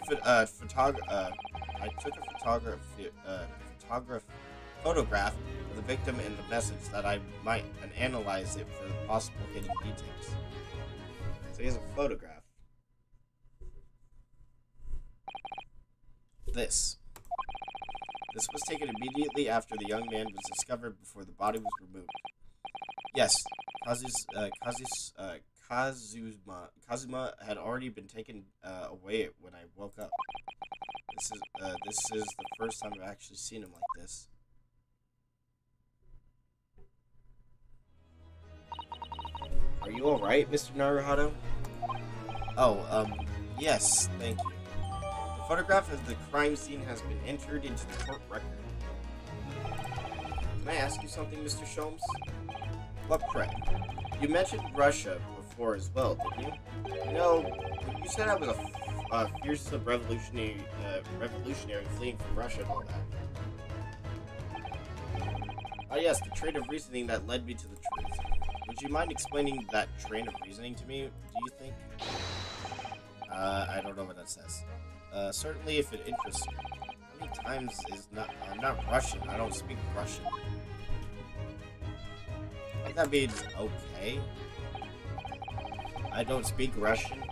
photograph of the victim and the message that I might analyze it for the possible hidden details. So he has a photograph. this. This was taken immediately after the young man was discovered before the body was removed. Yes, Kazuma had already been taken away when I woke up. This is the first time I've actually seen him like this. Are you alright, Mr. Naruhodo? Oh, yes, thank you. The photograph of the crime scene has been entered into the court record. Can I ask you something, Mr. Sholmes? What pray? You mentioned Russia before as well, didn't you? You know, you said I was a fearsome revolutionary fleeing from Russia and all that. Ah yes, the train of reasoning that led me to the truth. Would you mind explaining that train of reasoning to me, do you think? I don't know what that says. Certainly if it interests you. How many times is not... I'm not Russian. I don't speak Russian. I think that means okay. I don't speak Russian.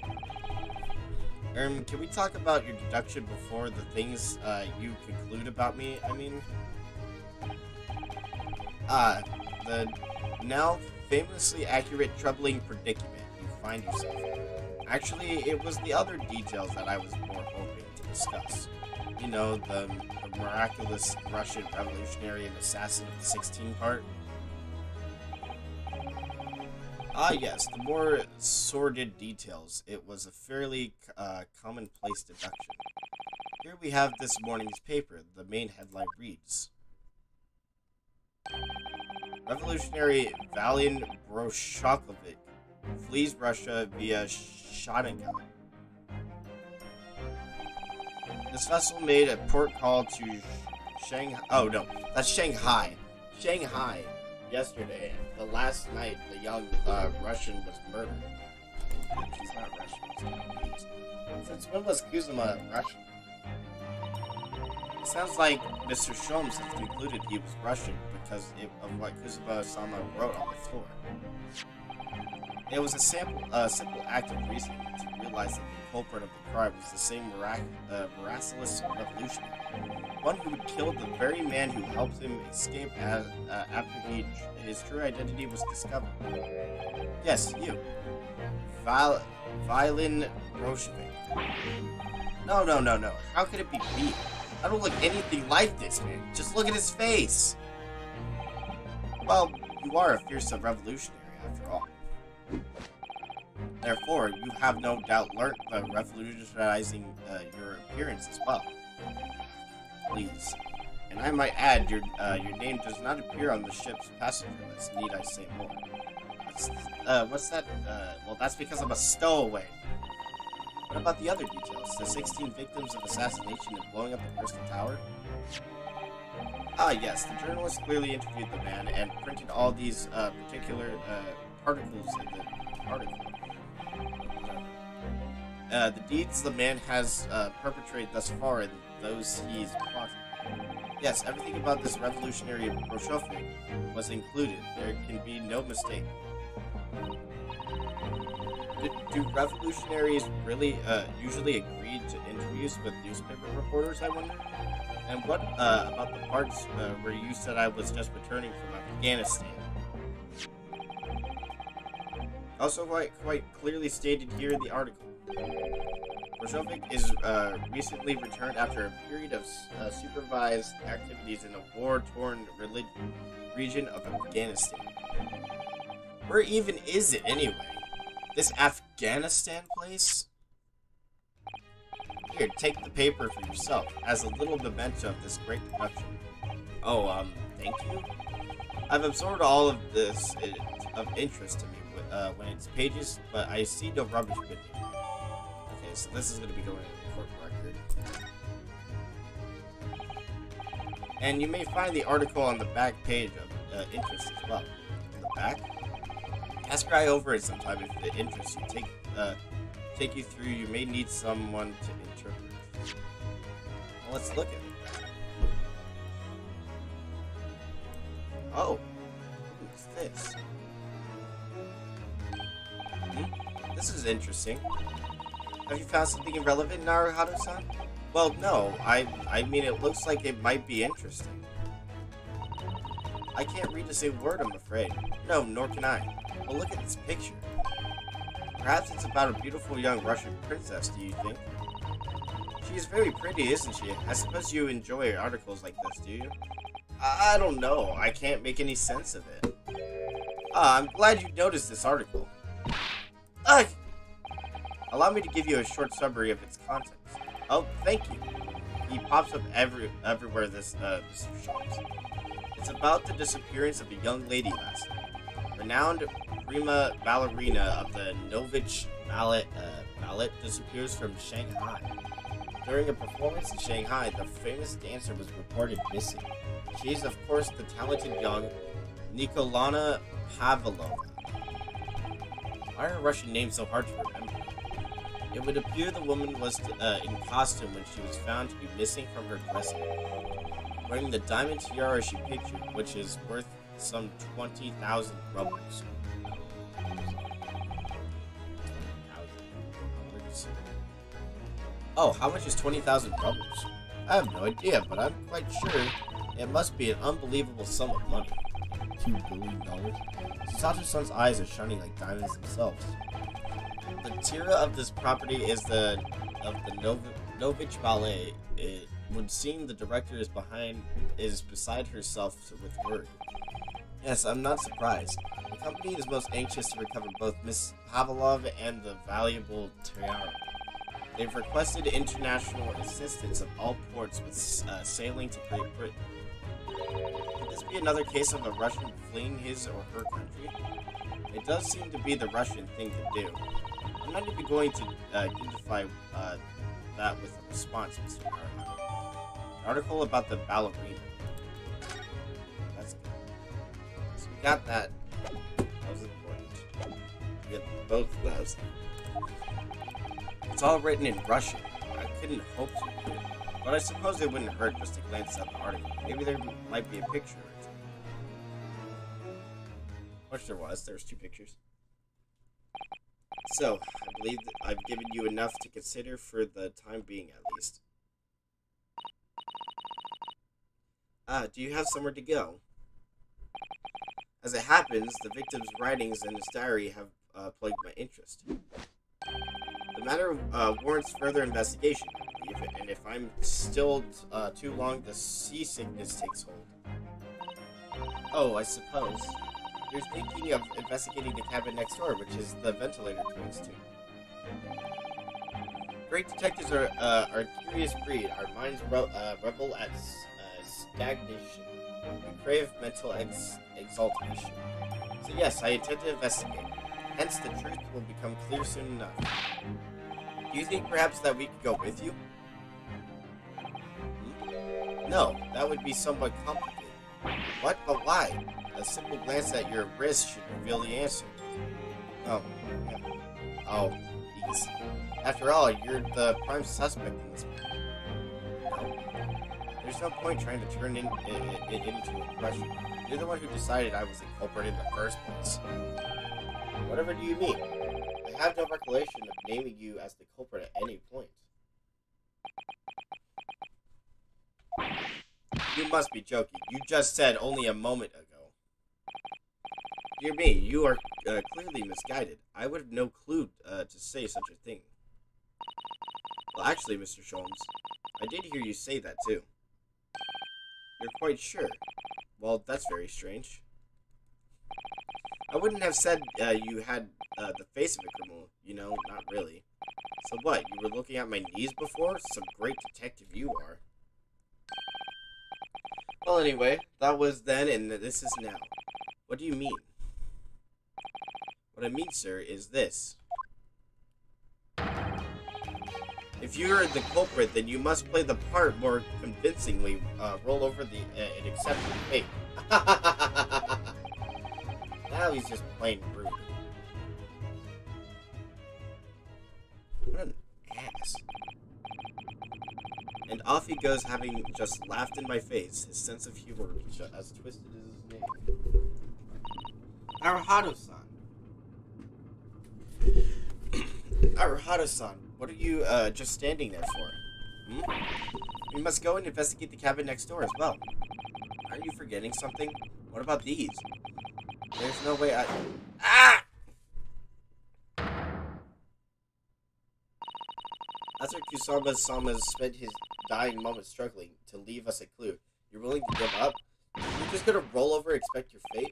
Can we talk about your deduction before the things you conclude about me? I mean... the now famously accurate troubling predicament you find yourself in. Actually, it was the other details that I was more hoping to discuss. You know, the miraculous Russian revolutionary and assassin of the 16 part. Ah yes, the more sordid details. It was a fairly commonplace deduction. Here we have this morning's paper. The main headline reads: Revolutionary Valian Broshokovic flees Russia via Shanghai. This vessel made a port call to Shanghai. Oh no, that's Shanghai. Shanghai. Yesterday, the last night, the young Russian was murdered. She's not Russian. She's Japanese. Since when was Kuzuma Russian? It sounds like Mr. Sholmes has concluded he was Russian because of what Kuzuma-sama wrote on the floor. It was a simple act of reasoning to realize that the culprit of the crime was the same miraculous revolutionary, one who had killed the very man who helped him escape after his true identity was discovered. Yes, you. Violin Roshevik. No. How could it be me? I don't look anything like this man. Just look at his face. Well, you are a fearsome revolutionary after all. Therefore, you have no doubt learnt the revolutionizing your appearance as well. Please. And I might add, your name does not appear on the ship's passenger list. Need I say more? What's that? Well, that's because I'm a stowaway. What about the other details? The 16 victims of assassination and blowing up the Crystal Tower? Ah, yes. The journalist clearly interviewed the man and printed all these particular particles in the article. The deeds the man has perpetrated thus far and those he's plotted. Yes, everything about this revolutionary Broshovic was included. There can be no mistake. Do revolutionaries really usually agree to interviews with newspaper reporters, I wonder? And what about the parts where you said I was just returning from Afghanistan? Also quite clearly stated here in the article. Brozovik is recently returned after a period of supervised activities in a war-torn region of Afghanistan. Where even is it anyway? This Afghanistan place? Here, take the paper for yourself, as a little memento of this great production. Oh, thank you? I've absorbed all of this of interest to me when it's pages, but I see no rubbish with it. Okay, so this is going to be going in the court record. And you may find the article on the back page of interest as well. In the back? Ask your eye over it sometime if it interests you. Take you through. You may need someone to interpret. Well, let's look at it. Oh, what's this? This is interesting. Have you found something irrelevant, Naruhodo-san? Well, no. I mean, it looks like it might be interesting. I can't read a single word, I'm afraid. No, nor can I. But look at this picture. Perhaps it's about a beautiful young Russian princess, do you think? She is very pretty, isn't she? I suppose you enjoy articles like this, do you? I don't know. I can't make any sense of it. I'm glad you noticed this article. Ugh! Allow me to give you a short summary of its contents. Oh, thank you. He pops up everywhere this shows. It's about the disappearance of a young lady last night. Renowned prima ballerina of the Novich ballet disappears from Shanghai. During a performance in Shanghai, the famous dancer was reported missing. She is, of course, the talented young Nikolana Pavlova. Why are Russian names so hard to remember? It would appear the woman was in costume when she was found to be missing from her dressing room, wearing the diamond tiara she pictured, which is worth some 20,000 rubles. Oh, how much is 20,000 rubles? I have no idea, but I'm quite sure it must be an unbelievable sum of money. $2 billion? Sato-san's eyes are shining like diamonds themselves. The tira of this property is of the Novich Ballet. It would seem the director is beside herself with worry. Yes, I'm not surprised. The company is most anxious to recover both Miss Pavlov and the valuable tiara. They've requested international assistance of all ports with sailing to Great Britain. Could this be another case of a Russian fleeing his or her country? It does seem to be the Russian thing to do. I'm not even going to identify that with a response, Mr. Naruto. An article about the ballerina. That's good. So we got that. That was important. We got both of those. It's all written in Russian. I couldn't hope to read it, but I suppose it wouldn't hurt just to glance at the article. Maybe there might be a picture or two. Which there was. There's 2 pictures. So, I believe that I've given you enough to consider for the time being, at least. Do you have somewhere to go? As it happens, the victim's writings in his diary have plagued my interest. The matter warrants further investigation, I believe, and if I'm still too long, the seasickness takes hold. Oh, I suppose. You're thinking of investigating the cabin next door, which is the ventilator twins too. Great detectives are a curious breed. Our minds rebel at stagnation. We crave mental exaltation. So yes, I intend to investigate. Hence, the truth will become clear soon enough. Do you think perhaps that we could go with you? No, that would be somewhat complicated. What? But why? A simple glance at your wrist should reveal the answer. Oh. Oh, geez. After all, you're the prime suspect in this matter. No. There's no point trying to turn it into a question. You're the one who decided I was the culprit in the first place. Whatever do you mean? I have no recollection of naming you as the culprit at any point. You must be joking. You just said only a moment ago. Dear me, you are clearly misguided. I would have no clue to say such a thing. Well, actually, Mr. Sholmes, I did hear you say that too. You're quite sure? Well, that's very strange. I wouldn't have said you had the face of a criminal, you know, not really. So what, you were looking at my knees before? Some great detective you are. Well, anyway, that was then and this is now. What do you mean? What I mean, sir, is this. If you're the culprit, then you must play the part more convincingly. Roll over and accept your fate. Now he's just plain rude. What an ass. And off he goes, having just laughed in my face, his sense of humor as twisted as his name. Naruto-san. Naruto-san, what are you just standing there for? Hmm? We must go and investigate the cabin next door as well. Aren't you forgetting something? What about these? There's no way I... Ah! After Kusama-sama spent his dying moments struggling to leave us a clue, you're willing to give up? You're just gonna roll over and expect your fate?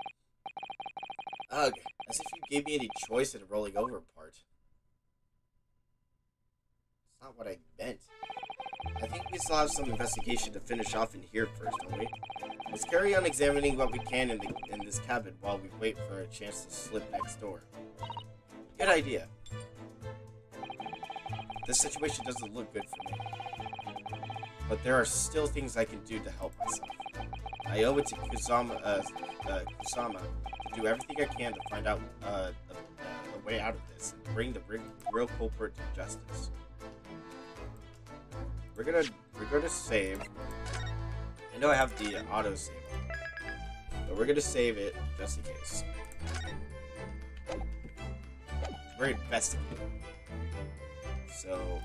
Ugh, as if you gave me any choice in the rolling over part. That's not what I meant. I think we still have some investigation to finish off in here first, don't we? Let's carry on examining what we can in this cabin while we wait for a chance to slip next door. Good idea. This situation doesn't look good for me. But there are still things I can do to help myself. I owe it to Kusama to do everything I can to find out a way out of this and bring the real culprit to justice. We're gonna save. I know I have the auto save, but we're gonna save it just in case. We're investigating. So,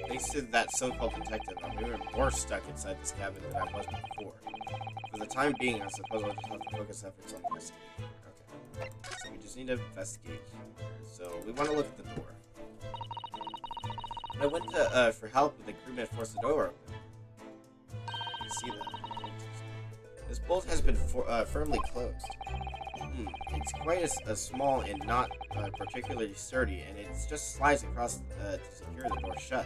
thanks to that so-called detective, I'm even more stuck inside this cabin than I was before. For the time being, I suppose I'll just have to focus efforts on investigating. Okay. So we just need to investigate here. So we want to look at the door. When I went to for help, the crewman forced the door open. You can see that. This bolt has been firmly closed. It's quite a small and not particularly sturdy, and it just slides across to secure the door shut.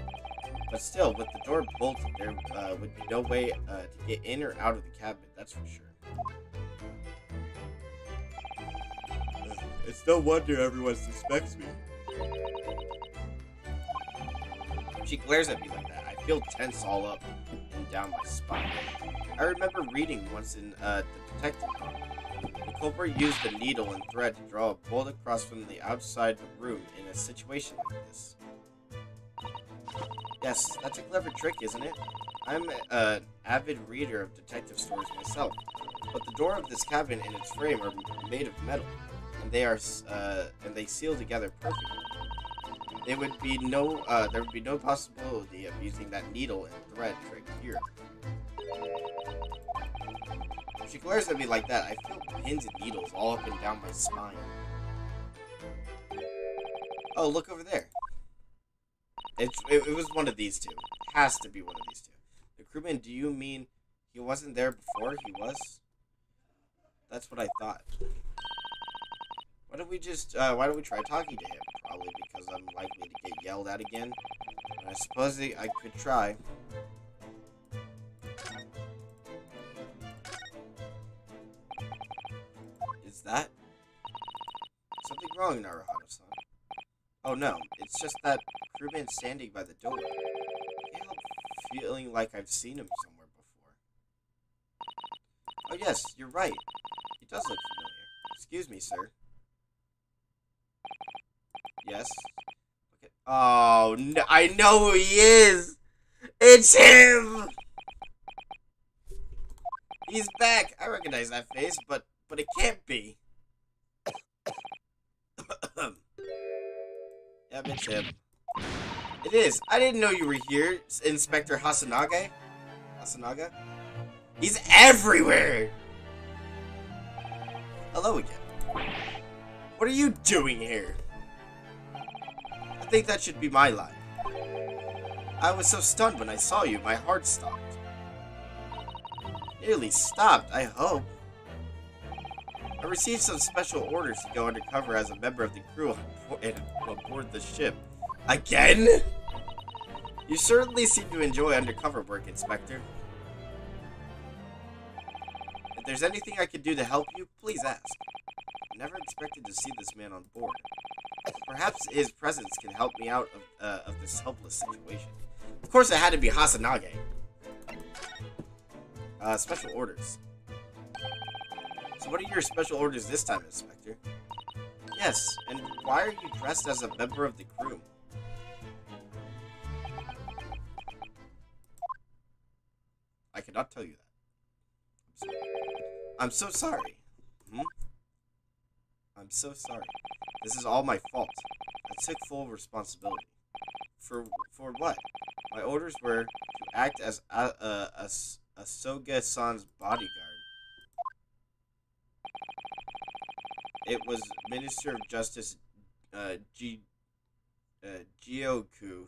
But still, with the door bolted, there would be no way to get in or out of the cabin, that's for sure. It's no wonder everyone suspects me. She glares at me like that. I feel tense all up and down my spine. I remember reading once in the detective book. The culprit used the needle and thread to draw a bolt across from the outside the room in a situation like this. Yes, that's a clever trick, isn't it? I'm an avid reader of detective stories myself, but the door of this cabin and its frame are made of metal, and they seal together perfectly. There would be no possibility of using that needle and thread trick here. If she glares at me like that, I feel pins and needles all up and down my spine. Oh, look over there. It was one of these two. It has to be one of these two. The crewman, do you mean he wasn't there before? He was? That's what I thought. Why don't we try talking to him? Probably because I'm likely to get yelled at again. And I suppose I could try. Is that something wrong, Naruhito-san? Oh no, it's just that crewman standing by the door. I can't help feeling like I've seen him somewhere before. Oh yes, you're right. He does look familiar. Excuse me, sir. Yes? Okay. Oh, no, I know who he is! It's him! He's back! I recognize that face, but it can't be. Yep, it's him. It is. I didn't know you were here, Inspector Hasanaga. Hasanaga? He's everywhere! Hello again. What are you doing here? I think that should be my line. I was so stunned when I saw you, my heart stopped. Nearly stopped, I hope. I received some special orders to go undercover as a member of the crew aboard the ship. Again? You certainly seem to enjoy undercover work, Inspector. If there's anything I can do to help you, please ask. I never expected to see this man on board. Perhaps his presence can help me out of this helpless situation. Of course it had to be Hasanage. Special orders. So what are your special orders this time, Inspector? Yes, and why are you dressed as a member of the crew? I cannot tell you that. I'm so sorry. I'm so sorry. This is all my fault. I took full responsibility. For what? My orders were to act as Asoga-san's bodyguard. It was Minister of Justice Gioku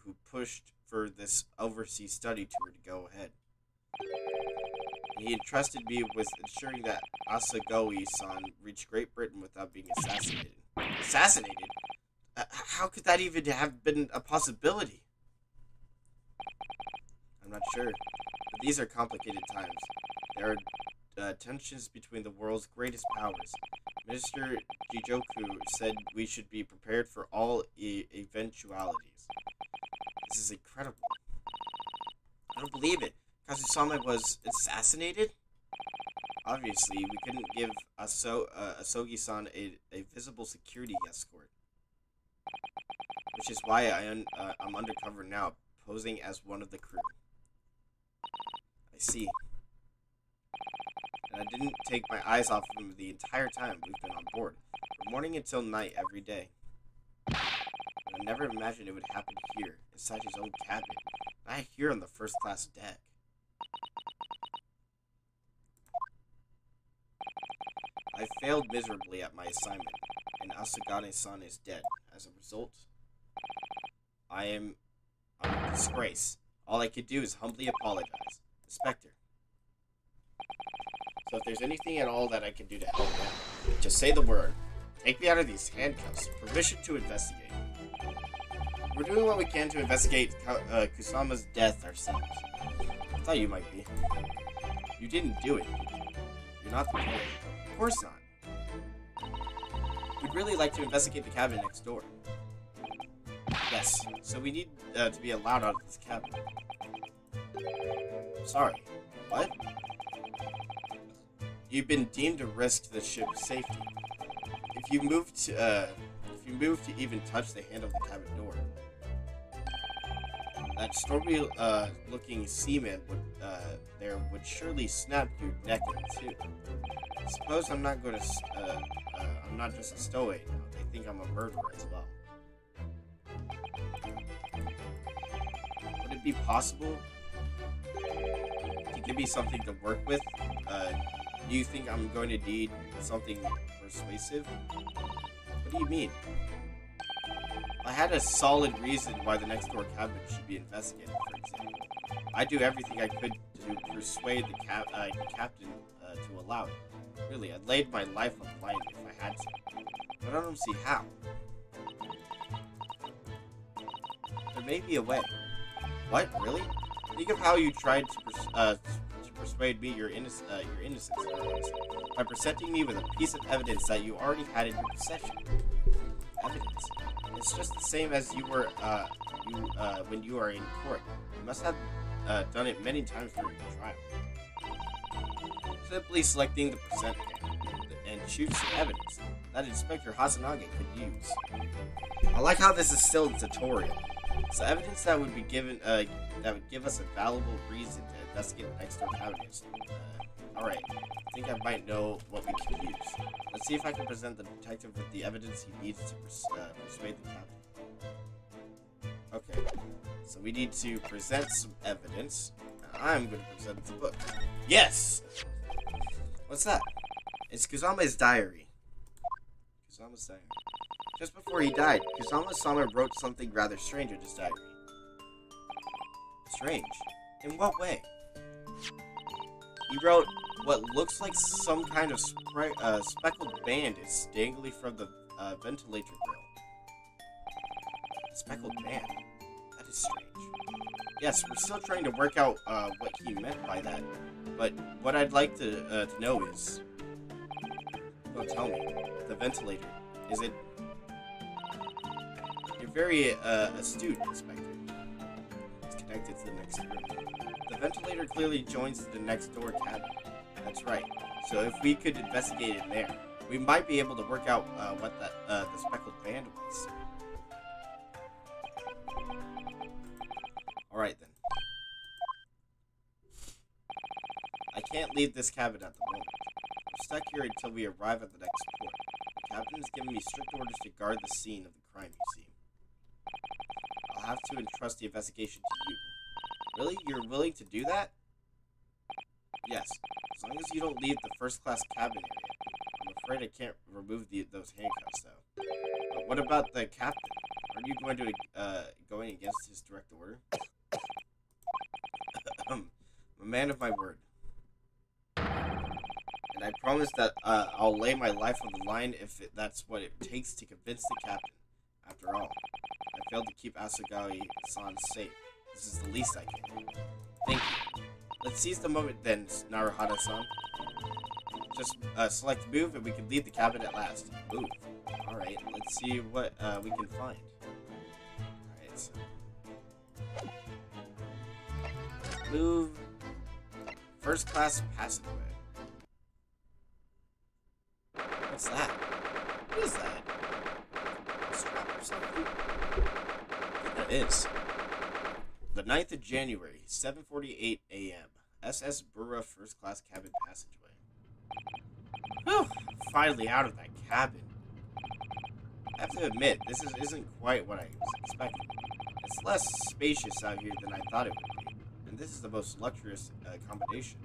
who pushed for this overseas study tour to go ahead. He entrusted me with ensuring that Asagoi-san reached Great Britain without being assassinated. Assassinated? How could that even have been a possibility? I'm not sure, but these are complicated times. There are tensions between the world's greatest powers. Minister Jijoku said we should be prepared for all eventualities. This is incredible. I don't believe it. Kazusama was assassinated? Obviously, we couldn't give Asogi-san a visible security escort. Which is why I'm undercover now, posing as one of the crew. I see. And I didn't take my eyes off him the entire time we've been on board, from morning until night every day. And I never imagined it would happen here, inside his own cabin, not here on the first-class deck. I failed miserably at my assignment, and Asagane-san is dead. As a result, I'm a disgrace. All I could do is humbly apologize. Inspector. So if there's anything at all that I can do to help out, just say the word. Take me out of these handcuffs. Permission to investigate. We're doing what we can to investigate Kusama's death ourselves. I thought you might be. You didn't do it. You're not the killer. Of course not. We'd really like to investigate the cabin next door. Yes, so we need to be allowed out of this cabin. Sorry. What? You've been deemed a risk to the ship's safety. If you move to even touch the handle of the cabin door, that stormy looking seaman would surely snap your neck in two. Suppose I'm not going to I'm not just a stowaway now. They think I'm a murderer as well. Would it be possible to give me something to work with? Do you think I'm going to need something persuasive? What do you mean? I had a solid reason why the next door cabin should be investigated, for example. I'd do everything I could to persuade the captain to allow it. Really, I'd laid my life on the line if I had to. But I don't see how. There may be a way. What? Really? Think of how you tried to persuade me your innocence by presenting me with a piece of evidence that you already had in your possession. Evidence? It's just the same as you were when you are in court. You must have done it many times during the trial. Simply selecting the present and choose the evidence that Inspector Hasanage could use. I like how this is still a tutorial. So evidence that would be given that would give us a valuable reason to investigate the next door cabinets. Alright, I think I might know what we can use. Let's see if I can present the detective with the evidence he needs to persuade the captain. Okay, so we need to present some evidence. And I'm going to present the book. Yes! What's that? It's Kusama's diary. Kusama's diary. Just before he died, Kusama-sama wrote something rather strange in his diary. Strange? In what way? He wrote, what looks like some kind of speckled band is dangling from the ventilator grill. Speckled band? That is strange. Yes, we're still trying to work out what he meant by that, but what I'd like to know is... Don't tell me. The ventilator. Is it... You're very astute, Inspector. It's connected to the next room. The ventilator clearly joins the next door cabin. That's right. So if we could investigate in there, we might be able to work out what the speckled band was. Alright then. I can't leave this cabin at the moment. I'm stuck here until we arrive at the next port. The captain has given me strict orders to guard the scene of the crime, you see. I'll have to entrust the investigation to you. Really? You're willing to do that? Yes. As long as you don't leave the first-class cabin area. I'm afraid I can't remove those handcuffs, though. But what about the captain? Are you going to going against his direct order? I'm a man of my word. And I promise that I'll lay my life on the line if that's what it takes to convince the captain. After all, I failed to keep Asagari-san safe. This is the least I can do. Thank you. Let's seize the moment then, Naruhara-san. Just select move and we can leave the cabin at last. Move. Alright, let's see what we can find. Alright, so... move. First class passageway. What's that? What is that? A strap or something? I think that is. The 9th of January, 7:48 a.m. SS Burra First Class Cabin Passageway. Whew! Finally out of that cabin. I have to admit, this isn't quite what I was expecting. It's less spacious out here than I thought it would be, and this is the most luxurious accommodation.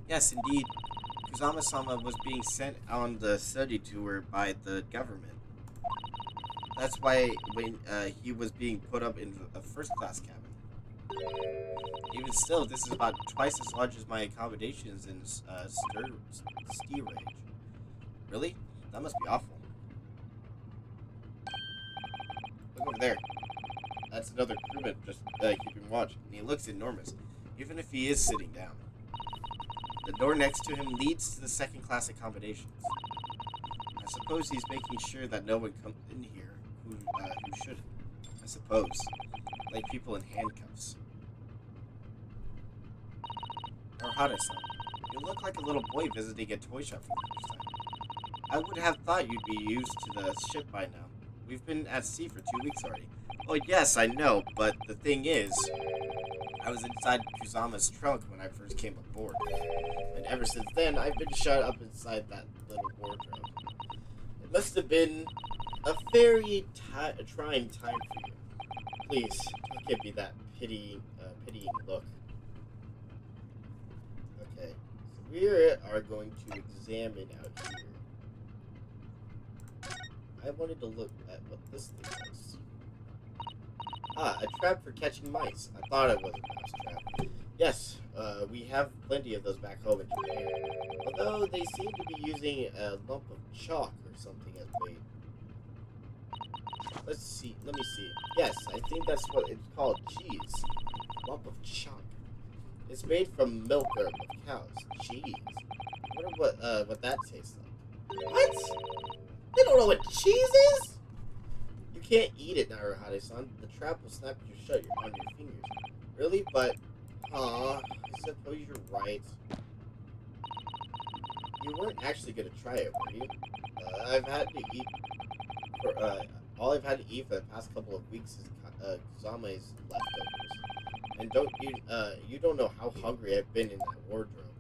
Yes, indeed. Kusama-sama was being sent on the study tour by the government. That's why when he was being put up in a first-class cabin. Even still, this is about twice as large as my accommodations in steerage. Really? That must be awful. Look over there. That's another crewman just keeping watch, and he looks enormous, even if he is sitting down. The door next to him leads to the second-class accommodations. I suppose he's making sure that no one comes in here who shouldn't. I suppose. Like people in handcuffs. Naruhara-san, you look like a little boy visiting a toy shop for the first time. I would have thought you'd be used to the ship by now. We've been at sea for 2 weeks already. Oh yes, I know, but the thing is, I was inside Kusama's trunk when I first came aboard. And ever since then, I've been shut up inside that little wardrobe. It must have been a very trying time for you. Please, don't give me that pitying look. Okay, so we are going to examine out here. I wanted to look at what this thing was. Ah, a trap for catching mice. I thought it was a mouse trap. Yes, we have plenty of those back home in Japan. Although they seem to be using a lump of chalk or something as bait. Let me see. Yes, I think that's what it's called. Cheese. Lump of chalk. It's made from milk of cows. Cheese. I wonder what that tastes like. What? They don't know what cheese is? You can't eat it, Naruhara-san. The trap will snap you shut on your fingers. Really? But, I suppose you're right. You weren't actually gonna try it, were you? All I've had to eat for the past couple of weeks is Kusama's leftovers. And you don't know how hungry I've been in that wardrobe.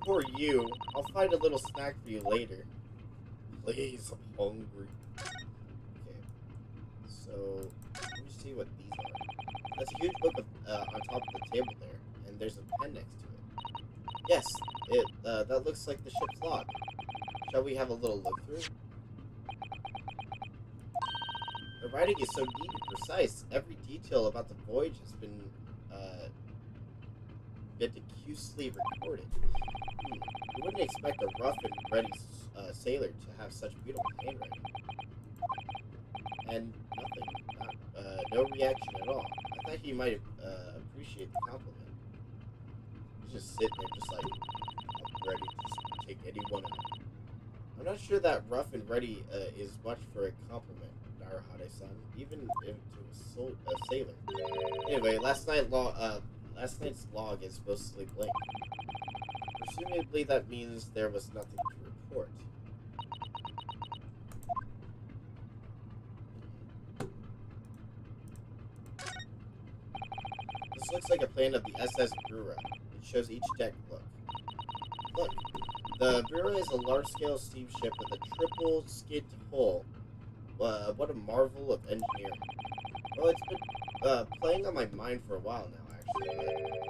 Poor you. I'll find a little snack for you later. Please, I'm hungry. Okay. So, let me see what these are. That's a huge book on top of the table there, and there's a pen next to it. Yes, that looks like the ship's log. Shall we have a little look through? The writing is so neat and precise. Every detail about the voyage has been meticulously recorded. You wouldn't expect a rough and ready sailor to have such beautiful handwriting. And nothing. No reaction at all. I thought he might appreciate the compliment. He's just sitting there just like, I'm ready to just take anyone out. I'm not sure that rough and ready is much for a compliment, Naruhara-san, even if to a sailor. Anyway, last night's log is mostly blank. Presumably that means there was nothing to report. This looks like a plan of the SS Burra. It shows each deck look. Look, the Burra is a large-scale steamship with a triple-skinned hull what a marvel of engineering. Well, it's been playing on my mind for a while now, actually.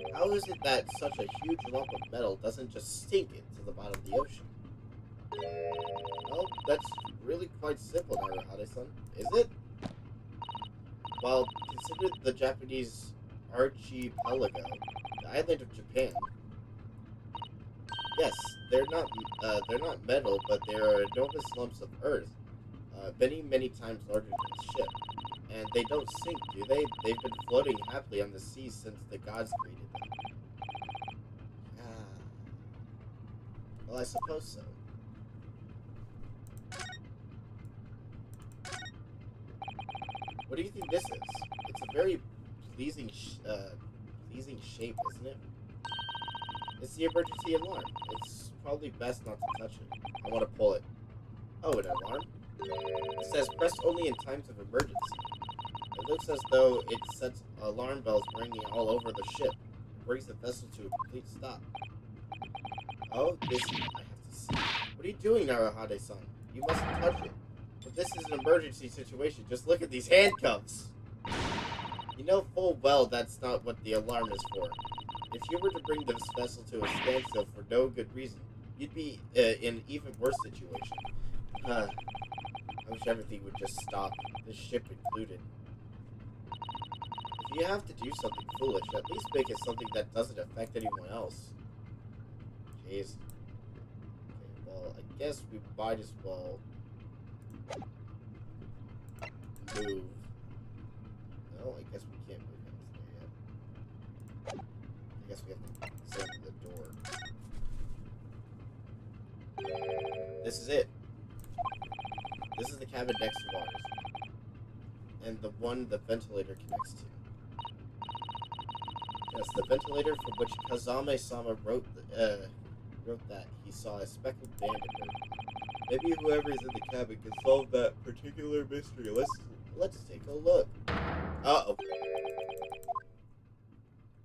But how is it that such a huge lump of metal doesn't just sink into the bottom of the ocean? Well, that's really quite simple, Naruhade-san, is it? Well, consider the Japanese archipelago, the island of Japan. Yes, they're not metal, but they are enormous lumps of earth, many times larger than a ship. And they don't sink, do they? They've been floating happily on the sea since the gods created them. Well, I suppose so. What do you think this is? It's a very pleasing shape, isn't it? It's the emergency alarm. It's probably best not to touch it. I want to pull it. Oh, an alarm? It says press only in times of emergency. It looks as though it sets alarm bells ringing all over the ship. It brings the vessel to a complete stop. Oh, this I have to see. What are you doing, Naruhade-san? You mustn't touch it. If this is an emergency situation, just look at these handcuffs. You know full well that's not what the alarm is for. If you were to bring this vessel to a standstill for no good reason, you'd be in an even worse situation. I wish everything would just stop, this ship included. If you have to do something foolish, at least make it something that doesn't affect anyone else. Jeez. Okay, well, I guess we might as well move. No, I guess we can't move anything there yet. I guess we have to send the door. This is it. This is the cabin next to ours. And the one the ventilator connects to. Yes, the ventilator from which Kazame-sama wrote that he saw a speckled bandit murder. Maybe whoever is in the cabin can solve that particular mystery. Let's take a look. Uh-oh.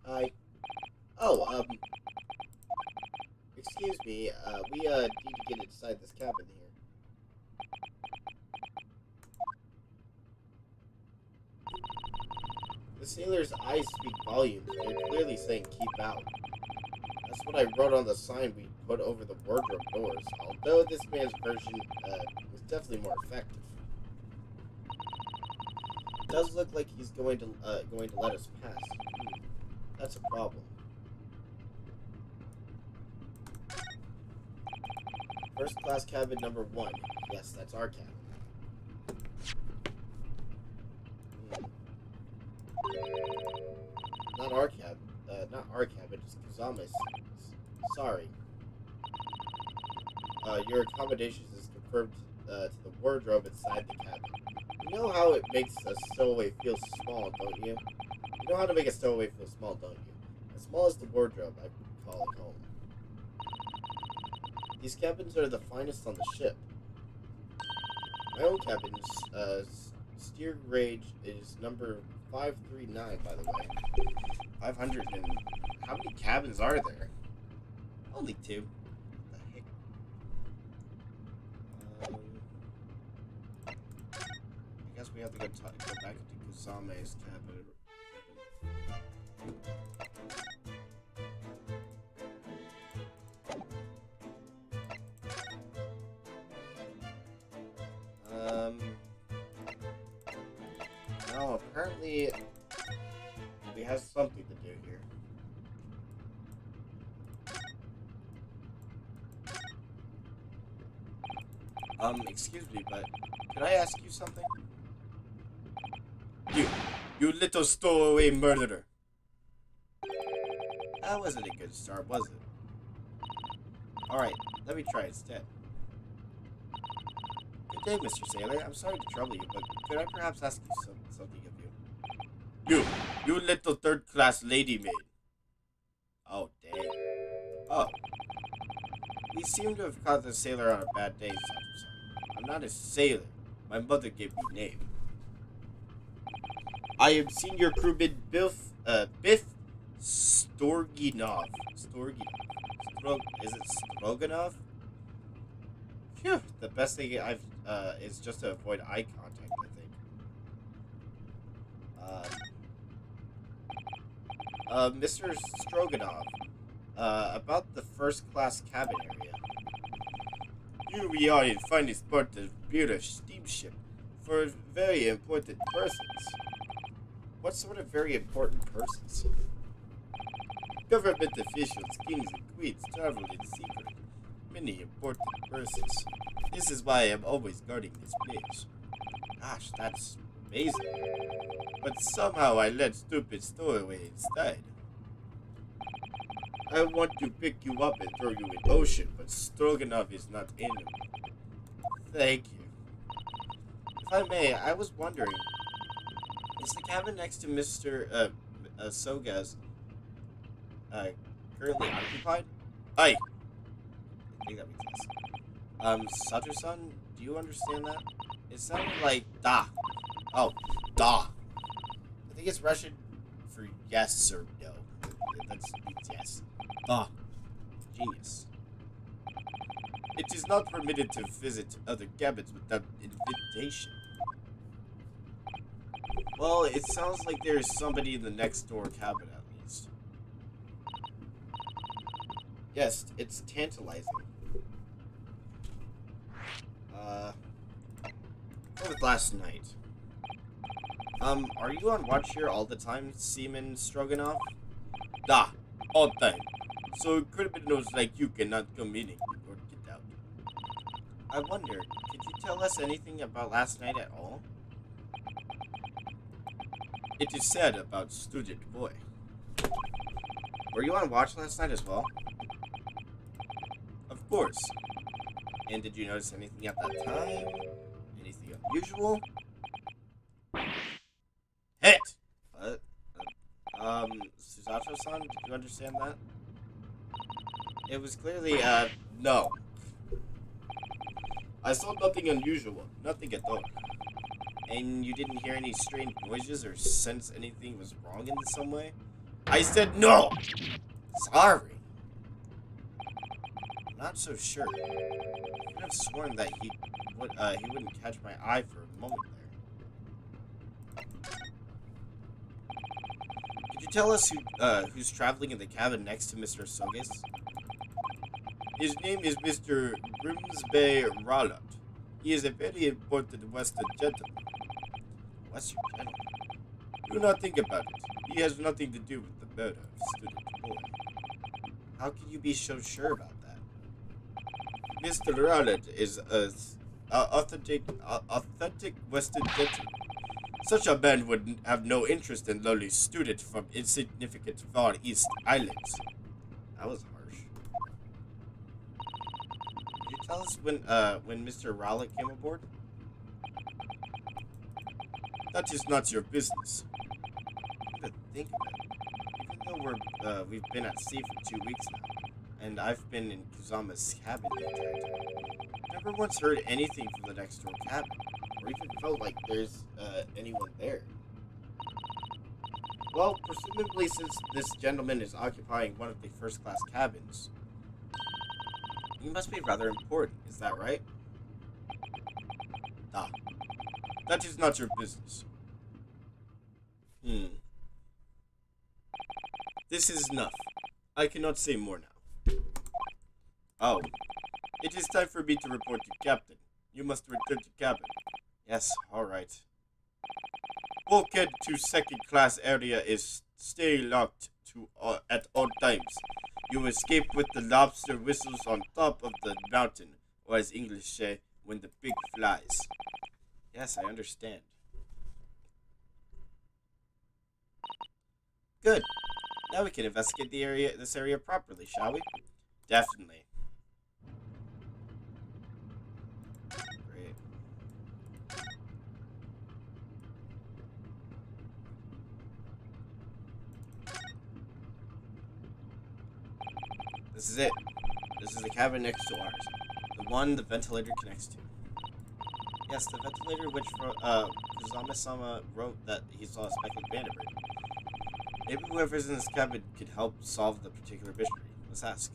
Hi. Oh, excuse me, we, need to get inside this cabin here. The sailor's eyes speak volumes. They're clearly saying keep out. That's what I wrote on the sign we put over the wardrobe doors, although this man's version was definitely more effective. It does look like he's going to let us pass. That's a problem. First class cabin number 1. Yes, that's our cabin. Not our cabin, just Kazame's. Sorry. Your accommodations is confirmed to the wardrobe inside the cabin. You know how it makes a stowaway feel small, don't you? You know how to make a stowaway feel small, don't you? As small as the wardrobe, I would call it home. These cabins are the finest on the ship. My own cabin's steer gauge is number 539, by the way. 500 and... How many cabins are there? Only 2. What the heck? I guess we have to go back into Kusame's cabin. No, apparently we have something to do here. Excuse me, but could I ask you something? You little stowaway murderer. That wasn't a good start, was it? Alright, let me try instead. Good day, Mr. Sailor. I'm sorry to trouble you, but could I perhaps ask you something of you? You little third-class lady maid. Oh, dang. Oh. We seem to have caught the sailor on a bad day, Sato-san. I'm not a sailor. My mother gave me a name. I am senior crewman Biff Storginov. Is it Stroganov? Phew, the best thing is just to avoid eye contact Mr. Stroganoff, about the first-class cabin area. Here we are in finest part of British steamship for very important persons. What sort of very important persons? Government officials, kings and queens travel in secret. Many important persons. This is why I am always guarding this place. Gosh, that's amazing. But somehow I let stupid stowaway inside. I want to pick you up and throw you in ocean, but Stroganoff is not in. Thank you. If I may, I was wondering, is the cabin next to Mr. Soga's currently occupied? Aye. I think that makes sense. Sato-san, do you understand that? It sounded like da. Oh, da. I think it's Russian for yes or no. That's yes. Da. Genius. It is not permitted to visit other cabins without invitation. Well, it sounds like there is somebody in the next door cabin at least. Yes, it's tantalizing. What was last night? Are you on watch here all the time, Seaman Stroganoff? Da, all time. So criminals like you cannot come in or get out. I wonder, could you tell us anything about last night at all? It is said about student boy. Were you on watch last night as well? Of course. And did you notice anything at that time? Anything unusual? Hit! Suzato-san, did you understand that? It was clearly, no. I saw nothing unusual. Nothing at all. And you didn't hear any strange noises or sense anything was wrong in some way? I said no! Sorry. I'm not so sure. I could have sworn that he wouldn't catch my eye for a moment there. Could you tell us who's traveling in the cabin next to Mr. Sogas? His name is Mr. Grimsby Ralot. He is a very important Western gentleman. Western gentleman? Do not think about it. He has nothing to do with the murder of student boy. How can you be so sure about that? Mr. Ralot is an authentic Western gentleman. Such a man would have no interest in lowly student from insignificant Far East Islands. That was harsh. Could you tell us when Mr. Ralot came aboard? That is not your business. But think of it. Even though we've been at sea for 2 weeks now, and I've been in Kuzama's cabin the entire time, I've never once heard anything from the next door cabin, or even felt like there's anyone there. Well, presumably since this gentleman is occupying one of the first-class cabins, he must be rather important, is that right? Ah. That is not your business. This is enough. I cannot say more now. Oh. It is time for me to report to Captain. You must return to cabin. Yes, alright. Bulkhead to second-class area is stay locked at all times. You escape with the lobster whistles on top of the mountain, or as English say, when the pig flies. Yes, I understand. Good. Now we can investigate this area properly, shall we? Definitely. Great. This is it. This is the cabin next to ours. The one the ventilator connects to. Yes, the ventilator which Kuzama-sama wrote that he saw a speckled bandit. Maybe whoever's in this cabin could help solve the particular mystery. Let's ask.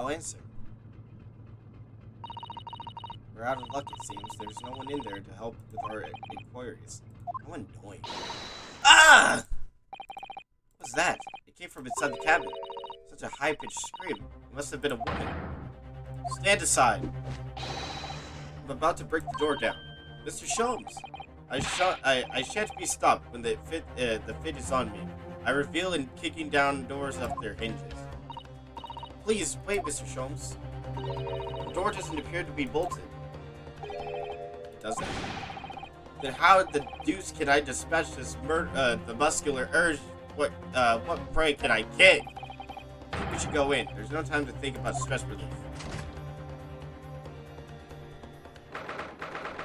No answer. We're out of luck, it seems. There's no one in there to help with our inquiries. How annoying. Ah! What was that? It came from inside the cabin. Such a high-pitched scream. It must have been a woman. Stand aside. I'm about to break the door down. Mr. Sholmes, I shan't be stopped when the fit is on me. I reveal in kicking down doors off their hinges. Please, wait, Mr. Sholmes. The door doesn't appear to be bolted. It doesn't? Then how the deuce can I dispatch this the muscular urge? What prey can I kick? I think we should go in. There's no time to think about stress relief.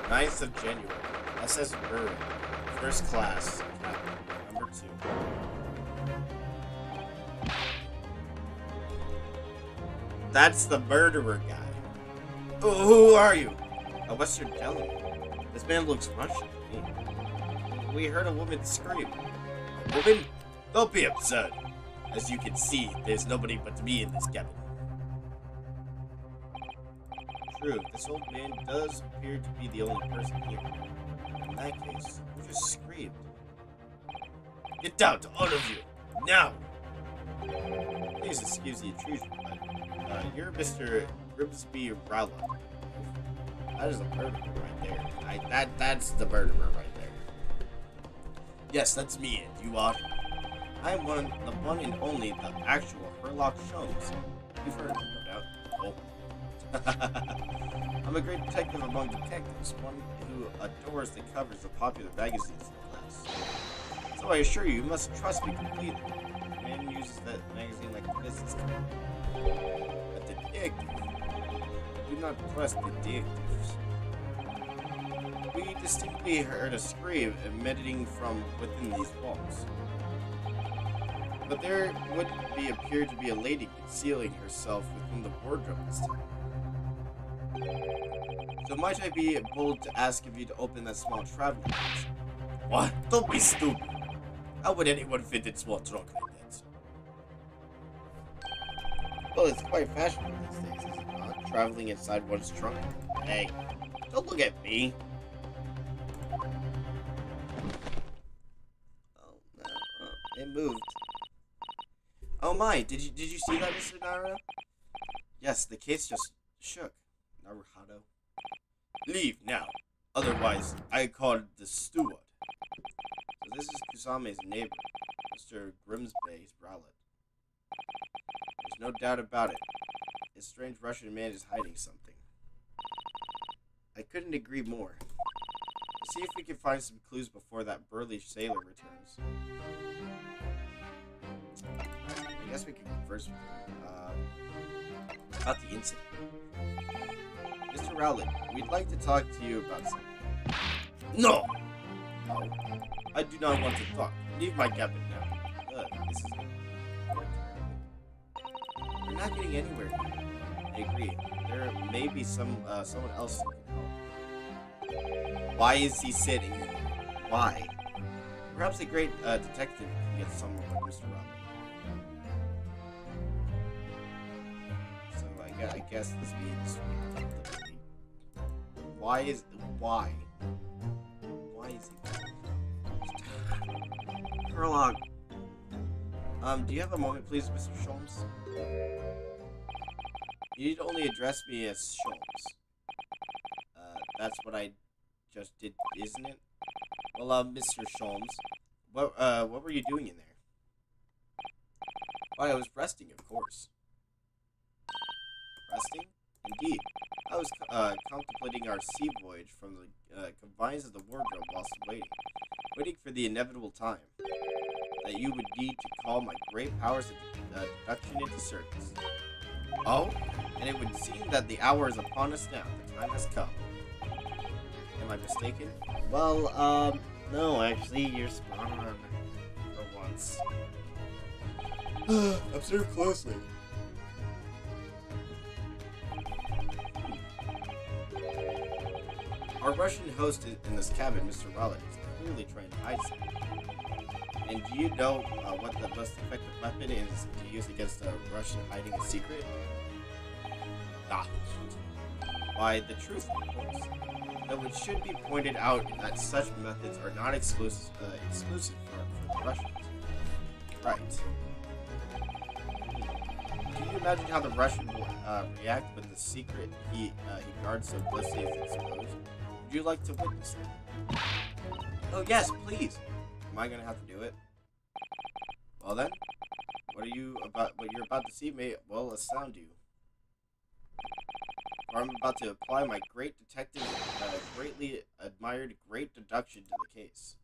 9th of January. SS Burry. First class. Captain. Number 2. That's the murderer guy. Oh, who are you? A Western gentleman. This man looks Russian to me. We heard a woman scream. A woman? Don't be absurd. As you can see, there's nobody but me in this cabin. True, this old man does appear to be the only person here. In that case, who just screamed? Get down, all of you! Now! Please excuse the intrusion, but you're Mr. Grimsby Rowland. That is a murderer right there. That's the murderer right there. Yes, that's me, and you are? I am the one and only, the actual Herlock Sholmes. You've heard, no doubt. Oh. I'm a great detective among detectives, one who adores the covers of popular magazines no less. So I assure you, you must trust me completely. The man uses that magazine like a business card. A detective? Do not trust detectives. We distinctly heard a scream emanating from within these walls. But there would appear to be a lady concealing herself within the wardrobe this time. So might I be bold to ask of you to open that small traveling case? What? Don't be stupid. How would anyone fit in small trunk like that? Well, it's quite fashionable these days, is it not? Traveling inside one's trunk? Hey, don't look at me. Oh no, it moved. Oh my, did you see that, Mr. Nara? Yes, the case just shook. Naruhado. Leave now. Otherwise, I call the steward. So this is Kusame's neighbor, Mr. Grimsby Rowland. There's no doubt about it. This strange Russian man is hiding something. I couldn't agree more. Let's see if we can find some clues before that burly sailor returns. I guess we can converse with him about the incident. Mr. Rowland, we'd like to talk to you about something. No! No. I do not want to talk. Leave my cabin now. This is it. We're not getting anywhere. I agree. There may be someone else who can help. Why is he sitting here? Why? Perhaps a great detective can get someone like Mr. Rowland. I guess this means why is he Herlock? Do you have a moment, please, Mr. Sholmes? You need to only address me as Sholmes. That's what I just did, isn't it? Well, Mr. Sholmes, what were you doing in there? Why, I was resting, of course. Resting? Indeed. I was contemplating our sea voyage from the confines of the wardrobe whilst waiting for the inevitable time that you would need to call my great powers of deduction into service. Oh? And it would seem that the hour is upon us now. The time has come. Am I mistaken? Well, no, actually, you're spot on. For once. Observe closely. Our Russian host in this cabin, Mr. Rowland, is clearly trying to hide something. And do you know what the most effective weapon is to use against a Russian hiding a secret? Ah, why, the truth, of course. Though it should be pointed out that such methods are not exclusive for the Russians. Right. Can you imagine how the Russian will react when the secret he guards so closely is exposed? Would you like to witness it? Oh yes, please. Am I gonna have to do it? Well then, what you're about to see may well astound you. For I'm about to apply my great detective, greatly admired great deduction to the case.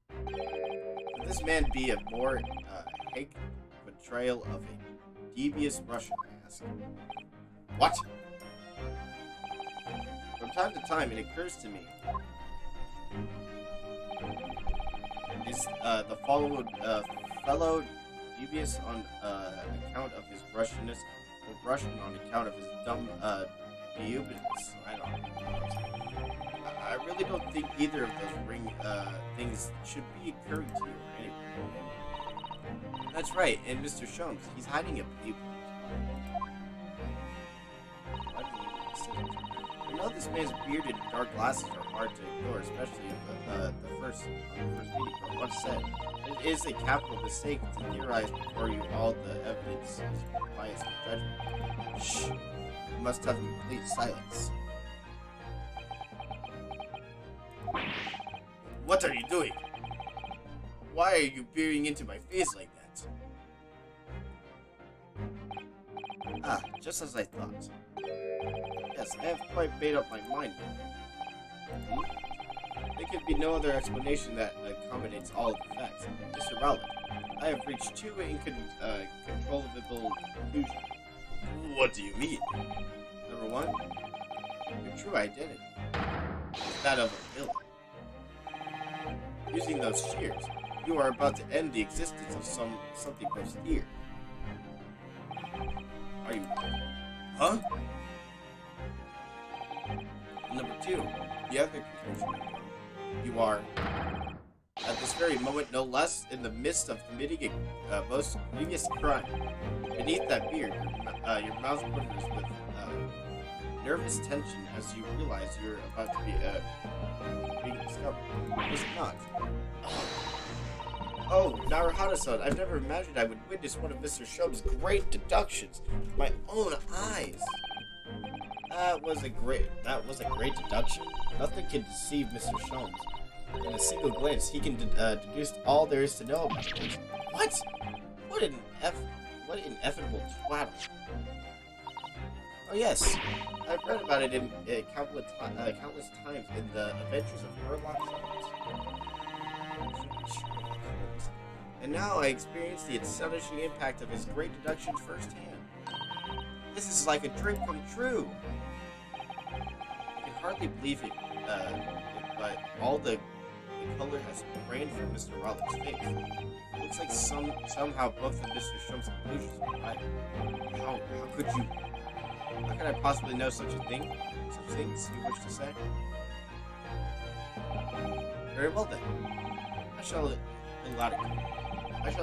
Could this man be a more hack portrayal of a devious Russian, I ask? What? From time to time, it occurs to me, is the fellow devious on account of his Russianness, or Russian on account of his dumb Beubiness? I don't know. I really don't think either of those things should be occurring to you anyway. That's right, and Mr. Sholmes, he's hiding a Beub. I know this man's beard and dark glasses are hard to ignore, especially the first meeting, but once said, it is a capital mistake to theorize before you all the evidence is biased judgment. Shh! You must have complete silence. What are you doing? Why are you peering into my face like that? Ah, just as I thought. Yes, I have quite made up my mind. There could be no other explanation that accommodates all of the facts. Mr. Rowland, I have reached two incontrollable conclusions. What do you mean? Number one, your true identity is that of a villain. Using those shears, you are about to end the existence of something most dear. Are you... Huh? Number two, the other conclusion. You are, at this very moment, no less, in the midst of committing a most grievous crime. Beneath that beard, your mouth quivers with nervous tension as you realize you're about to be being discovered. Was it not? Oh, Naruhata-san, I've never imagined I would witness one of Mr. Sholmes' great deductions with my own eyes. That was a great deduction. Nothing can deceive Mr. Sholmes. In a single glance, he can deduce all there is to know about it. What? What an ineffable twaddle. Oh yes, I've read about it in countless times in the Adventures of Sherlock Holmes. And now I experience the astonishing impact of his great deductions firsthand. This is like a dream come true. I can hardly believe it, but all the color has ran from Mr. Rowland's face. It looks like somehow both of Mr. Sholmes' conclusions were right. How could you? How could I possibly know such a thing? Such things you wish to say? Very well then. I shall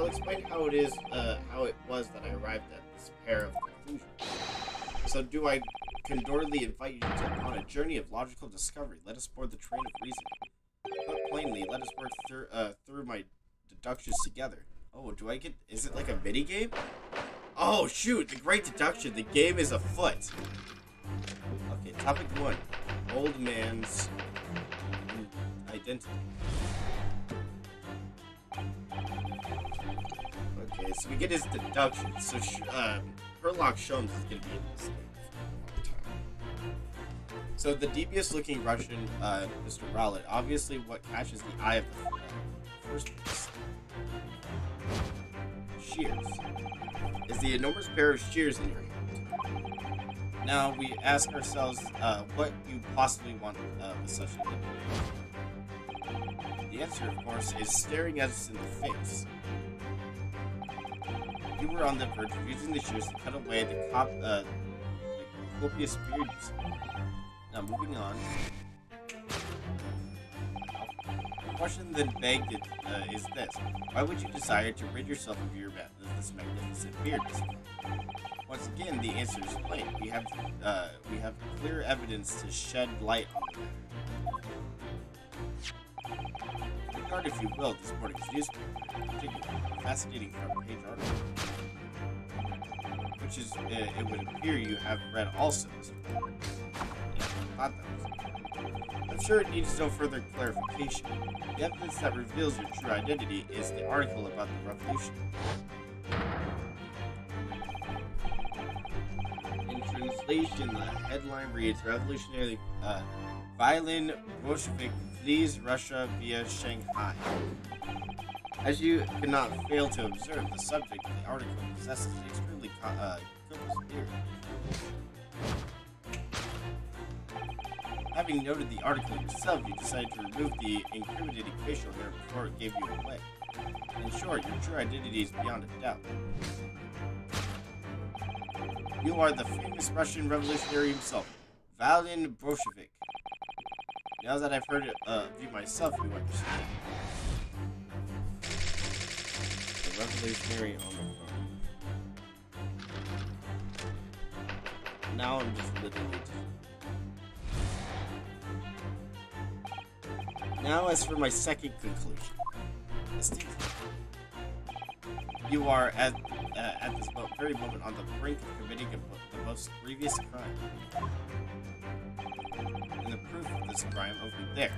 explain how it was that I arrived at this pair of conclusions. So I condorely invite you upon a journey of logical discovery. Let us board the train of reason. Put plainly, let us work through my deductions together. Oh, is it like a mini game? Oh shoot, the great deduction, the game is afoot. Okay, topic 1. Old man's identity. Okay, so we get his deduction. So Sherlock Sholmes is gonna be in this game for a long time. So the devious looking Russian, Mr. Rowland, obviously what catches the eye of the first place. Shears. Is the enormous pair of shears in your hand. Now we ask ourselves what you possibly want with such a thing. The answer, of course, is staring at us in the face. You were on the verge of using the shears to cut away the copious beards. Now moving on. The question then begged is this: why would you desire to rid yourself of the this magnificent beard display? Once again, the answer is plain. We have clear evidence to shed light on the matter. Regard, if you will, this morning's newspaper, in particular, a fascinating front-page article, which is, it would appear you have read also. Yeah, I thought that was it. I'm sure it needs no further clarification. The evidence that reveals your true identity is the article about the revolution. In translation, the headline reads, Revolutionary violin Bolshevik flees Russia via Shanghai. As you cannot fail to observe, the subject of the article possesses an extremely copious theory. Having noted the article yourself, you decided to remove the incriminating facial hair before it gave you away. In short, your true identity is beyond a doubt. You are the famous Russian revolutionary himself, Valentin Bolshevik. Now that I've heard of you myself, you understand. The revolutionary on the throne. Now I'm just literally Now, as for my second conclusion, you are at this very moment on the brink of committing the most grievous crime. And the proof of this crime over there.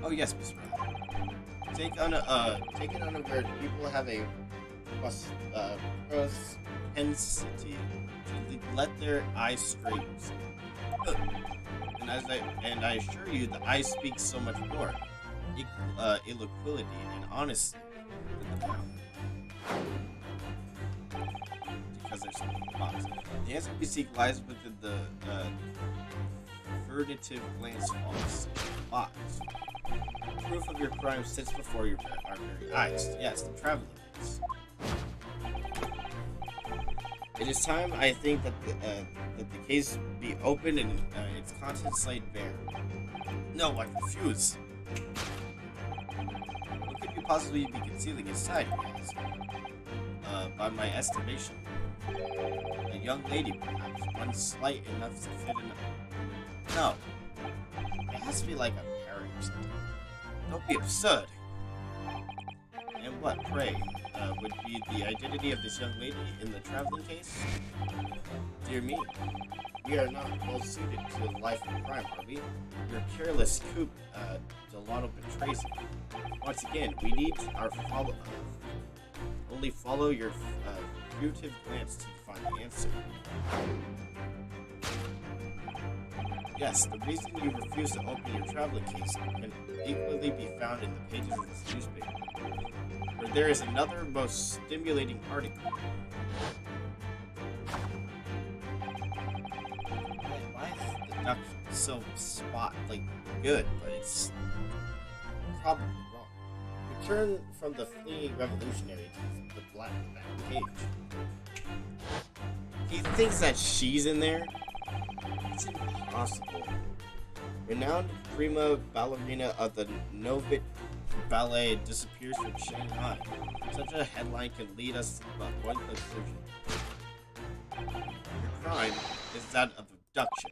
Oh yes, Mr. Ryan. Take it unaware, people have a propensity to let their eyes stray. And I assure you, the eye speaks so much more eloquently and honestly than the mouth. Because there's something box. The answer we seek lies within the furtive glance box. Proof of your crime sits before our very eyes. Yes, the traveling lights. It is time, I think, that the case be opened and its contents laid bare. No, I refuse. What could you possibly be concealing inside, you ask? By my estimation, a young lady, perhaps, one slight enough to fit in. No, it has to be like a parrot or something. Don't be absurd. And what, pray, would be the identity of this young lady in the traveling case? Dear me, we are not well suited to the life of crime, are we? Your careless coup Delano betrays it. Once again, we need our only follow your furtive glance to find the answer. Yes, the reason you refuse to open your traveling case can equally be found in the pages of this newspaper, where there is another most stimulating article. Why is the duck so good, but it's probably wrong. Return from the fleeing revolutionary to the black page. He thinks that she's in there? It's impossible. Renowned prima ballerina of the Novit Ballet disappears from Shanghai. Such a headline can lead us to but one conclusion. Your crime is that of abduction.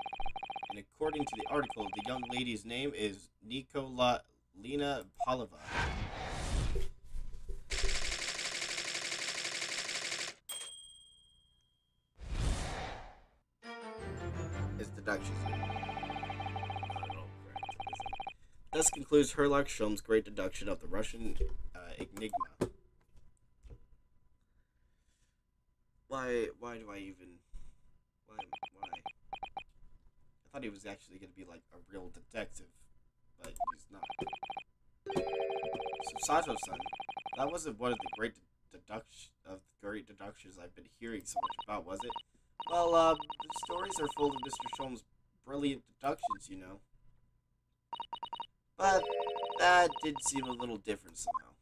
And according to the article, the young lady's name is Nikolina Palava. It's deduction. Thus concludes Herlock Sholmes' great deduction of the Russian enigma. Why do I even... Why? I thought he was actually going to be like a real detective, but he's not. So Sato-san, that wasn't one of the great deductions I've been hearing so much about, was it? Well, the stories are full of Mr. Sholmes' brilliant deductions, you know. But that did seem a little different somehow.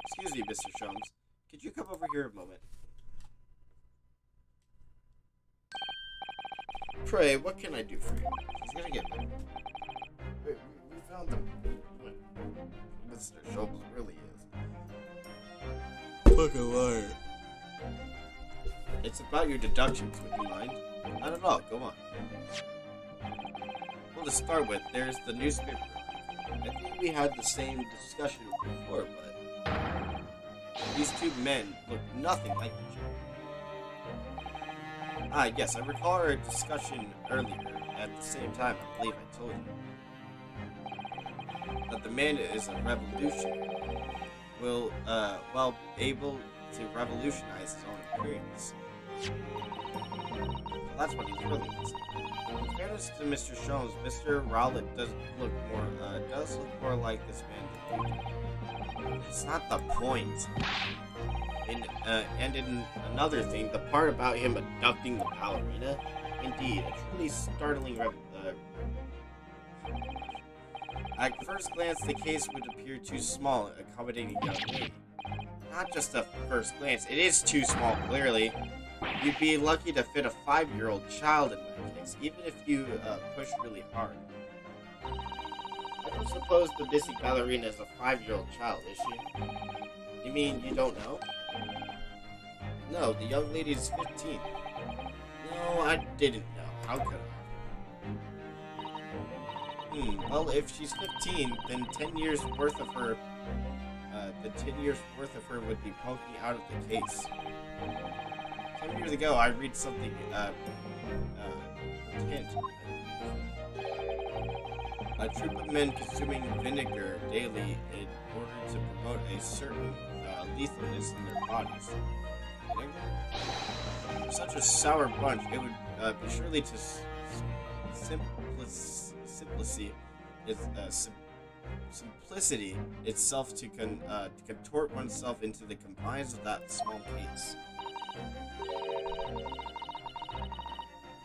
Excuse me, Mr. Sholmes. Could you come over here a moment? Pray, what can I do for you? He's gonna get me. We found what Mr. Sholmes really is. fucking liar. It's about your deductions, would you mind? I don't know, go on. Well, to start with, there's the newspaper. I think we had the same discussion before, but these two men look nothing like each other. Ah, yes, I recall our discussion earlier. At the same time, I believe I told you that the man is a revolutionary. Will, well, able to revolutionize his own appearance. Well, that's what he's really missing. In fairness to Mr. Sholmes, Mr. Rowlett does look more like this man than you do. It's not the point. And in another thing, the part about him abducting the ballerina, indeed, a truly startling at first glance, the case would appear too small, accommodating a young lady. Not just at first glance, it is too small, clearly. You'd be lucky to fit a 5-year-old child in that case, even if you push really hard. I don't suppose the missing ballerina is a 5-year-old child, is she? You mean you don't know? No, the young lady is 15. No, I didn't know. How could I? Well, if she's 15, then 10 years worth of her, would be poking out of the case. 10 years ago, I read something, hint. A troop of men consuming vinegar daily in order to promote a certain, lethalness in their bodies. Vinegar? For such a sour bunch, it would, be surely to simplicity itself to contort oneself into the confines of that small case.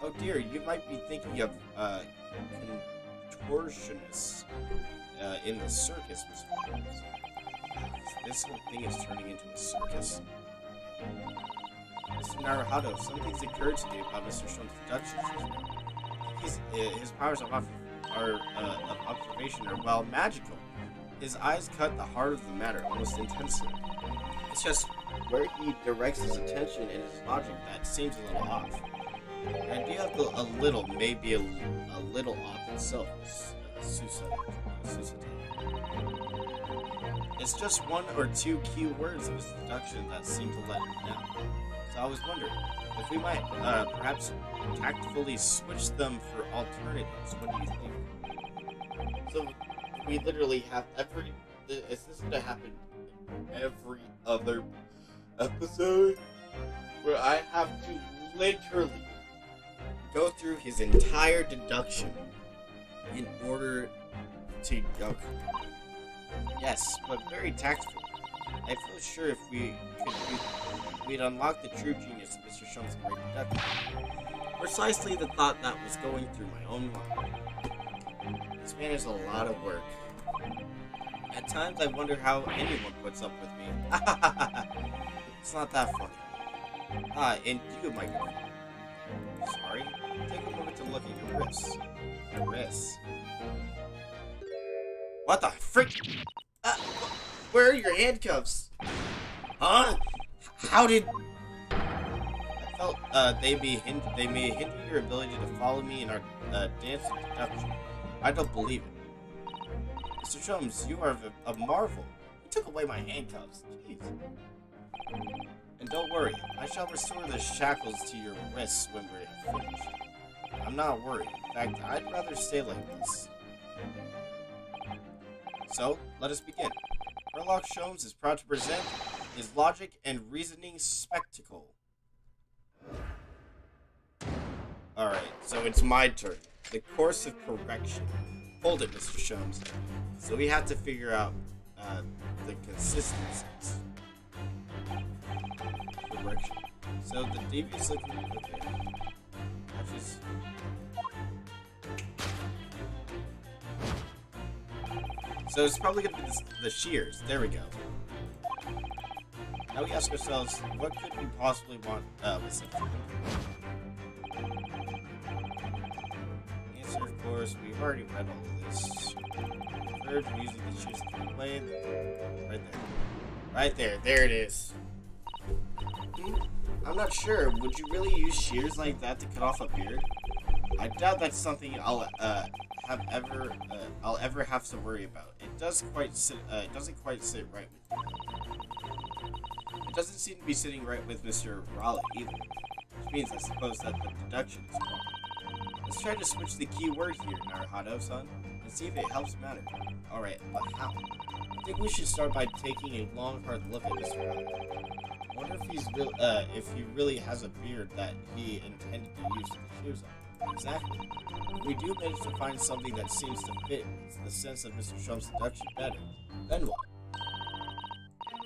Oh dear, you might be thinking of contortionists in the circus, Mr. Jones. This whole thing is turning into a circus. Mr. Naruhado, something's occurred to me about Mr. Shone's deductions. His powers of observation are, well, magical. His eyes cut the heart of the matter almost intensely. It's just where he directs his attention and his logic that seems a little off. The idea of a little may be a little off itself, It's just one or two key words of his deduction that seem to let him down. So I was wondering if we might perhaps tactfully switch them for alternatives. What do you think? So we literally have is this going to happen every other episode? Where I have to literally go through his entire deduction in order to go. Yes, but very tactful. I feel sure if we'd unlock the true genius of Mr. Shum's great deduction. Precisely the thought that was going through my own mind. This man is a lot of work. At times I wonder how anyone puts up with me. It's not that funny. Ah, and you, my girl. Sorry? Take a moment to look at your wrists. Your wrists. What the frick? Where are your handcuffs? Huh? How did... I felt they may hinder your ability to follow me in our dance of deduction. I don't believe it. Mr. Chums, you are a marvel. You took away my handcuffs. Jeez. And don't worry, I shall restore the shackles to your wrists when we're finished. I'm not worried. In fact, I'd rather stay like this. So, let us begin. Sherlock Holmes is proud to present his logic and reasoning spectacle. Alright, so it's my turn. The course of correction. Hold it, Mr. Holmes. So we have to figure out the consistencies. Correction. So the devious looking... Okay. Just... So it's probably going to be the shears. There we go. Now we ask ourselves, what could we possibly want with something? Answer, of course, we've already read all of this. Third, using the shears to play. Right there. Right there. There it is. I'm not sure. Would you really use shears like that to cut off a beard? I doubt that's something I'll ever have to worry about. It doesn't quite sit right with me. It doesn't seem to be sitting right with Mr. Raleigh either, which means I suppose that the deduction is wrong. Let's try to switch the key word here, Naruto-san, and see if it helps matter. Alright, but how? I think we should start by taking a long, hard look at Mr. Raleigh. I wonder if he really has a beard that he intended to use for the shears on. Exactly. If we do manage to find something that seems to fit the sense of Mr. Trump's deduction better, then what?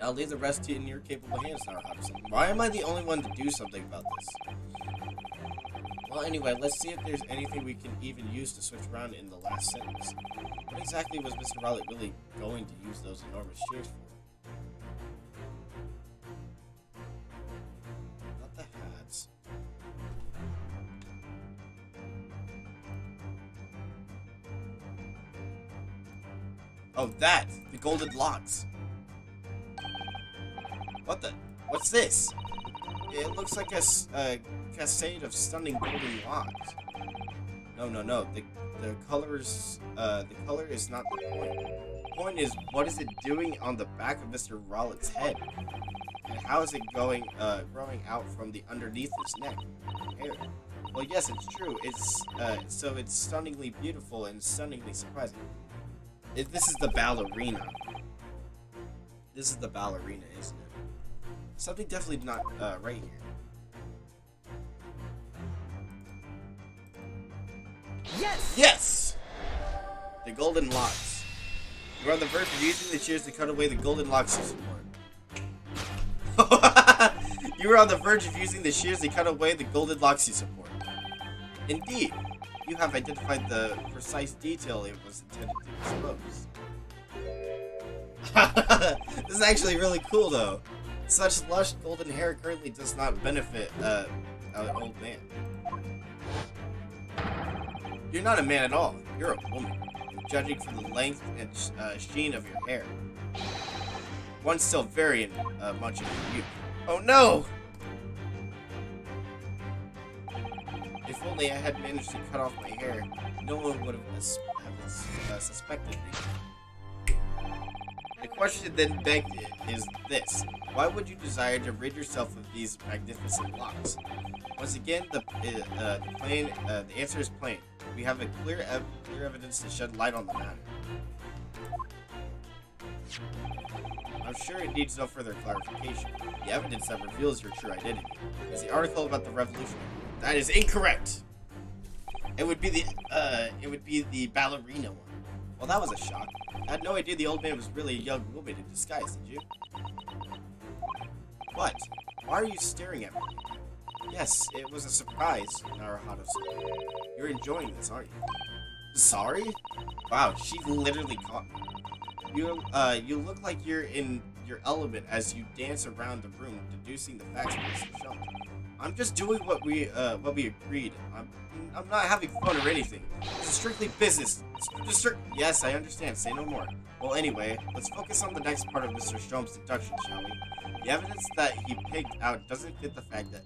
I'll leave the rest in your capable hands, Naruto-san. Why am I the only one to do something about this? Well, anyway, let's see if there's anything we can even use to switch around in the last sentence. What exactly was Mr. Raleigh really going to use those enormous shears for? Not the hats. Oh, that! The golden locks! What the? What's this? It looks like a cascade of stunning golden locks. No. The color is not the point. The point is, what is it doing on the back of Mr. Raleigh's head? And how is it growing out from the underneath his neck? Hair. Well, yes, it's true. It's stunningly beautiful and stunningly surprising. This is the ballerina. This is the ballerina, isn't it? Something definitely not right here. Yes! Yes! The golden locks. You're on the verge of using the shears to cut away the golden locks you support. You were on the verge of using the shears to cut away the golden locks you support. Indeed, you have identified the precise detail it was intended to expose. This is actually really cool, though. Such lush golden hair currently does not benefit an old man. You're not a man at all. You're a woman, judging from the length and sheen of your hair. One still very much in your youth. Oh no! If only I had managed to cut off my hair, no one would have suspected me. The question then begged is this: why would you desire to rid yourself of these magnificent locks? Once again, the answer is plain. We have a clear evidence to shed light on the matter. I'm sure it needs no further clarification. The evidence that reveals your true identity is the article about the revolution. That is incorrect. It would be the ballerina one. Well, that was a shock. I had no idea the old man was really a young woman in disguise, did you? What? Why are you staring at me? Yes, it was a surprise, Naruto-san. You're enjoying this, aren't you? Sorry? Wow, she literally caught me. You look like you're in your element as you dance around the room, deducing the facts from Mr. Shump. I'm just doing what we agreed. I'm not having fun or anything. This is strictly business. Yes, I understand. Say no more. Well, anyway, let's focus on the next part of Mr. Shump's deduction, shall we? The evidence that he picked out doesn't fit the fact that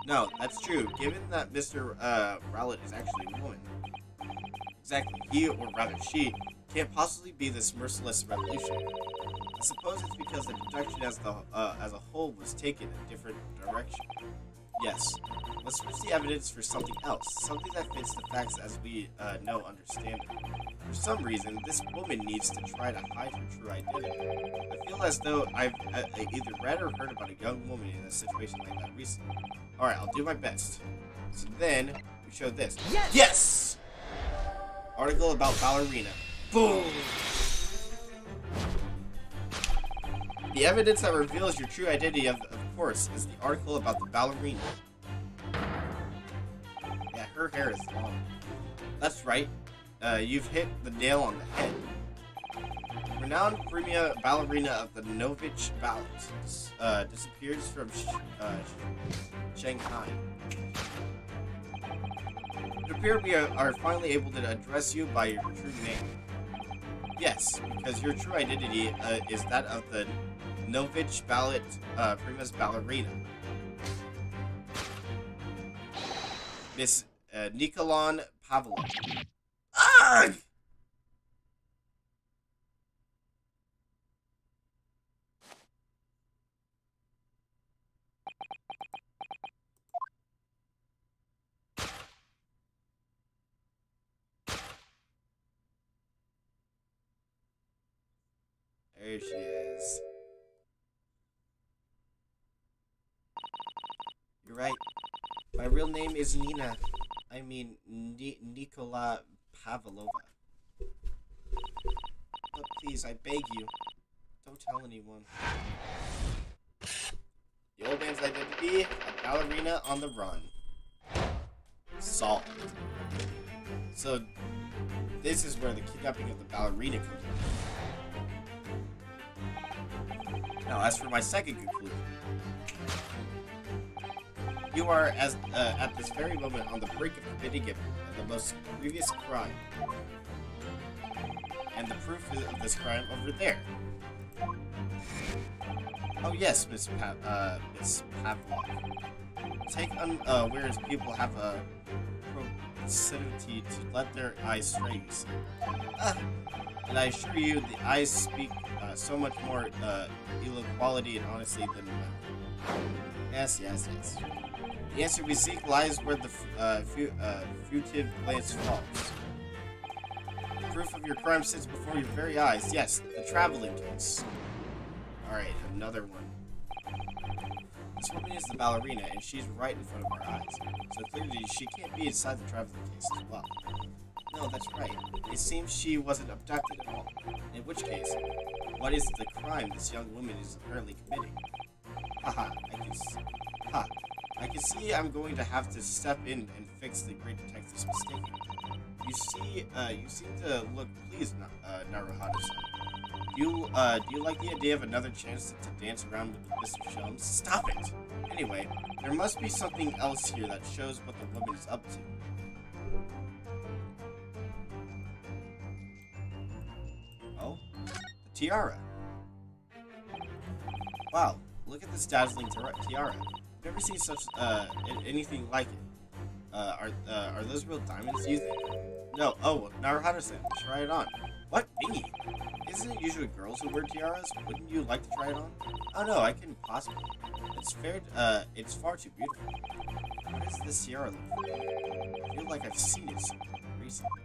No, that's true. Given that Mr. Rowlett is actually a woman. Exactly. He, or rather she, can't possibly be this merciless revolutionary. I suppose it's because the deduction as a whole was taken a different direction. Yes. Let's switch the evidence for something else. Something that fits the facts as we understand it. For some reason, this woman needs to try to hide her true identity. I feel as though I've either read or heard about a young woman in a situation like that recently. Alright, I'll do my best. So then, we show this. Yes! Yes! Article about ballerina. Boom! The evidence that reveals your true identity, of course, is the article about the ballerina. Yeah, her hair is long. That's right. You've hit the nail on the head. Renowned premier ballerina of the Novich Ballet disappears from Shanghai. It appears we are finally able to address you by your true name. Yes, because your true identity is that of the Novich Prima's ballerina. Miss Nikolon Pavlov. Ugh! There she is. You're right. My real name is Nina. I mean, Nikola Pavlova. But please, I beg you, don't tell anyone. The old man's identity, a ballerina on the run. Solved. So, this is where the kidnapping of the ballerina comes in. Now, as for my second conclusion, you are at this very moment on the brink of committing the most grievous crime. And the proof of this crime over there. Oh yes, Miss Pavlov. Take unawares people have a propensity to let their eyes stray, you see. And I assure you, the eyes speak so much more equality and honesty than the mouth. Yes. The answer we seek lies where the fugitive glance falls. The proof of your crime sits before your very eyes. Yes, the traveling case. Alright, another one. This woman is the ballerina, and she's right in front of our eyes. So clearly, she can't be inside the traveling case as well. No, that's right. It seems she wasn't abducted at all. In which case, what is the crime this young woman is apparently committing? Haha, I can see I'm going to have to step in and fix the great detective's mistake. You seem to look pleased, Naruhado-san. Do you like the idea of another chance to dance around with Mr. Shelms? Stop it! Anyway, there must be something else here that shows what the woman is up to. Oh? The tiara. Wow, look at this dazzling tiara. I've never seen such, anything like it. Are those real diamonds, do you think? No. Oh, Naruhado-san, try it on. What? Me? Isn't it usually girls who wear tiaras? Wouldn't you like to try it on? Oh no, I couldn't possibly. It's far too beautiful. What does this tiara look like? I feel like I've seen it somewhere recently.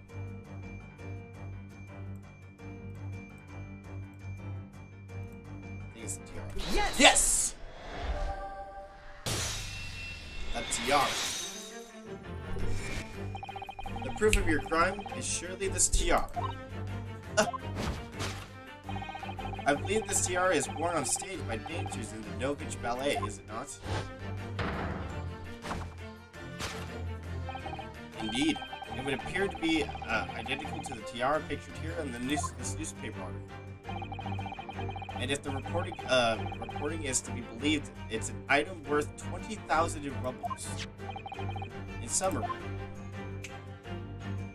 I think it's the tiara. Yes! Yes! That tiara. The proof of your crime is surely this tiara. I believe this tiara is worn on stage by dancers in the Novich Ballet, is it not? Indeed. It would appear to be identical to the tiara pictured here in this newspaper article. And if the reporting is to be believed, it's an item worth 20,000 in rubles. In summary,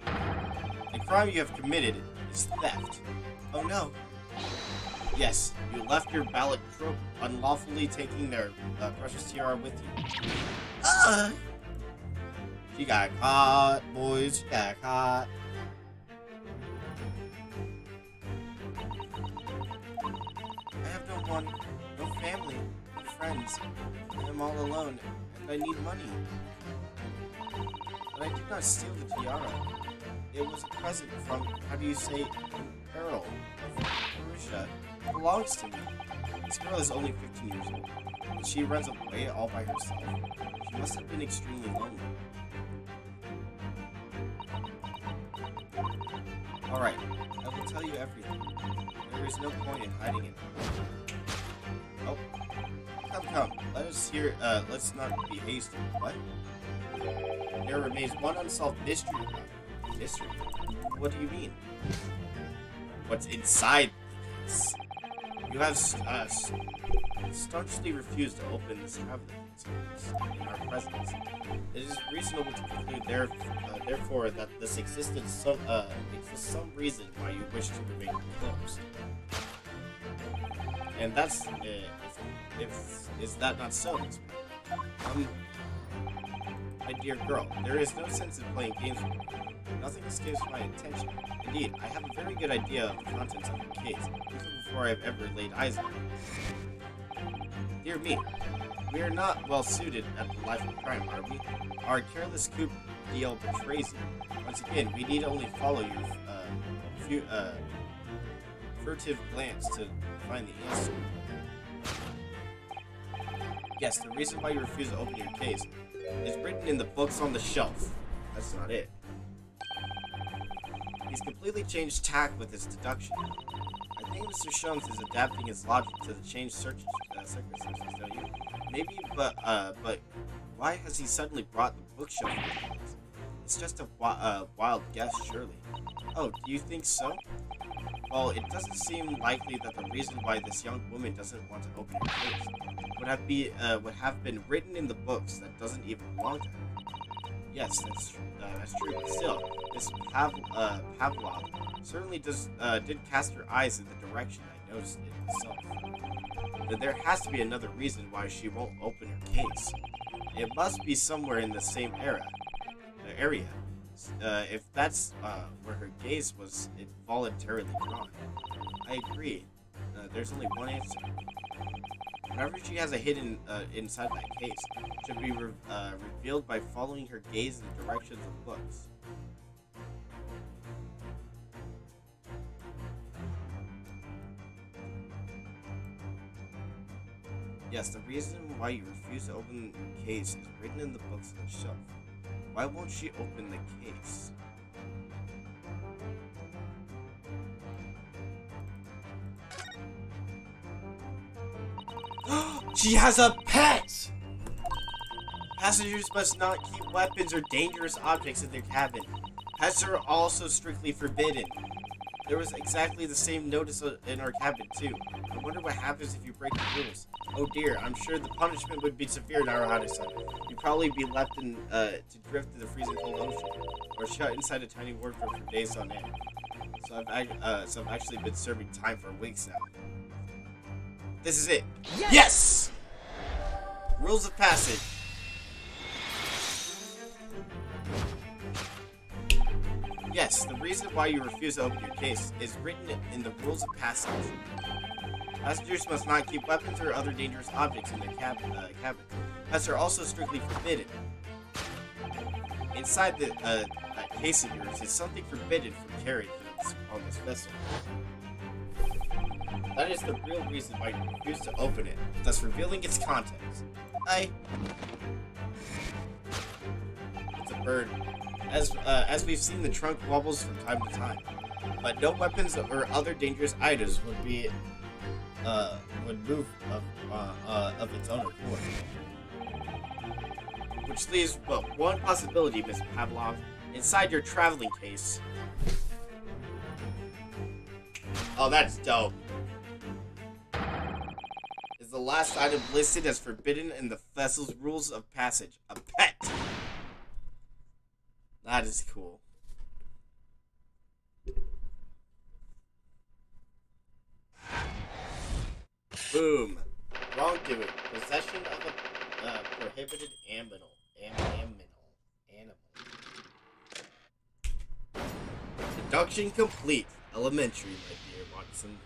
the crime you have committed is theft. Oh no. Yes, you left your ballot trope unlawfully taking their precious tiara with you. She got caught, boys. She got caught. I have no one, no family, no friends. I am all alone, and I need money. But I did not steal the tiara. It was a present from, how do you say, an Earl of Persia. It belongs to me. This girl is only 15 years old, and she runs away all by herself. She must have been extremely lonely. Alright, I will tell you everything. There is no point in hiding it. Oh. Come. Let's not be hasty. What? There remains one unsolved mystery about it. Mystery? What do you mean? What's inside the case? You have staunchly refused to open this traveling case in our presence. It is reasonable to conclude, therefore, that this exists some reason why you wish to remain closed. And that's is that not so, Miss Peggy? My dear girl, there is no sense in playing games with you. Nothing escapes my attention. Indeed, I have a very good idea of the contents of your case, even before I've ever laid eyes on you. Dear me, we are not well suited at the life of crime, are we? Our careless coup deal betrays you. Once again, we need only follow your furtive glance to find the answer. Yes, the reason why you refuse to open your case is written in the books on the shelf. That's not it. He's completely changed tack with his deduction. I think Mr. Sholmes is adapting his logic to the changed circumstances, don't you? Maybe, but why has he suddenly brought the bookshelf? It's just a wild guess, surely. Oh, do you think so? Well, it doesn't seem likely that the reason why this young woman doesn't want to open her case would have been written in the books that doesn't even belong to her. Yes, that's true. But still, Miss Pavlov certainly did cast her eyes in the direction I noticed it myself. But there has to be another reason why she won't open her case. It must be somewhere in the same area. If that's where her gaze was involuntarily drawn. I agree. There's only one answer. Whatever she has hidden inside that case should be revealed by following her gaze in the direction of the books. Yes, the reason why you refuse to open your case is written in the books on the shelf. Why won't she open the case? She has a pet! Passengers must not keep weapons or dangerous objects in their cabin. Pets are also strictly forbidden. There was exactly the same notice in our cabin, too. I wonder what happens if you break the rules. Oh dear, I'm sure the punishment would be severe in our Odyssey. You'd probably be left to drift in the freezing cold ocean, or shut inside a tiny wardrobe for days on end. So I've actually been serving time for weeks now. This is it. Yes! Rules of passage. Yes, the reason why you refuse to open your case is written in the rules of passage. Passengers must not keep weapons or other dangerous objects in their cabin. Pets are also strictly forbidden. Inside that case of yours is something forbidden from carrying on this vessel. That is the real reason why you refuse to open it, thus revealing its contents. It's a bird. As we've seen, the trunk wobbles from time to time, but no weapons or other dangerous items would move of its own accord. Which leaves but one possibility, Miss Pavlov. Inside your traveling case. Oh, that's dope. Is the last item listed as forbidden in the vessel's rules of passage. A pet. That is cool. Boom. Wrongdoing. Possession of a prohibited animal. Deduction complete. Elementary, my dear Watson.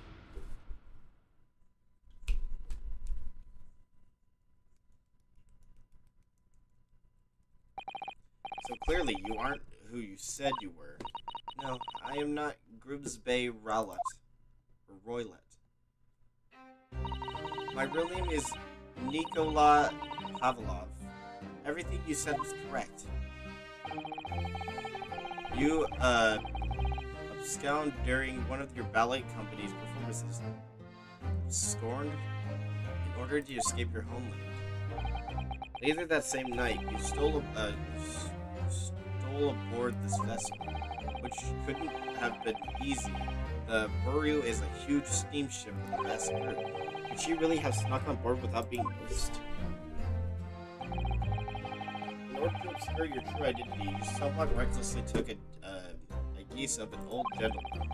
So clearly, you aren't who you said you were. No, I am not Grubsbay Rowlett. Or Roylet. My real name is Nikola Pavlov. Everything you said was correct. You, absconded during one of your ballet company's performances. Scorned in order to escape your homeland. Later that same night, you stole aboard this vessel, which couldn't have been easy. The Buru is a huge steamship with a vast crew. Could she really have snuck on board without being noticed? In order to obscure your true identity, you somewhat recklessly took a geese of an old gentleman.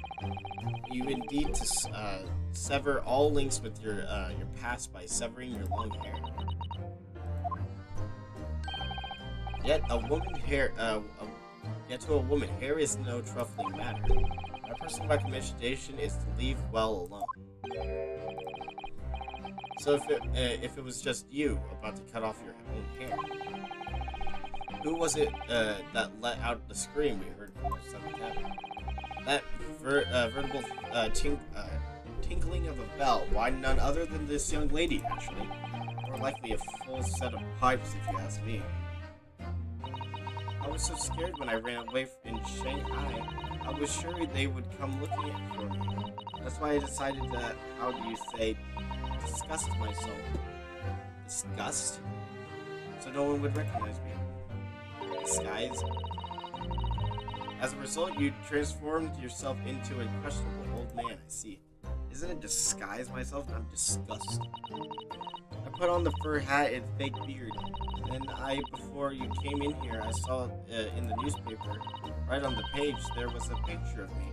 You indeed to sever all links with your past by severing your long hair. Yet to a woman, hair is no trifling matter. My personal recommendation is to leave well alone. So if it was just you about to cut off your own hair, who was it that let out the scream we heard from outside the cabin? That veritable tinkling of a bell. Why none other than this young lady, actually? More likely a full set of pipes, if you ask me. I was so scared when I ran away in Shanghai. I was sure they would come looking for me. That's why I decided to, how do you say, disgust myself. Disgust? So no one would recognize me. Disguise? As a result, you transformed yourself into a questionable old man, I see. Isn't it disguise myself? I'm disgust. I put on the fur hat and fake beard. Then before you came in here, I saw in the newspaper, right on the page, there was a picture of me.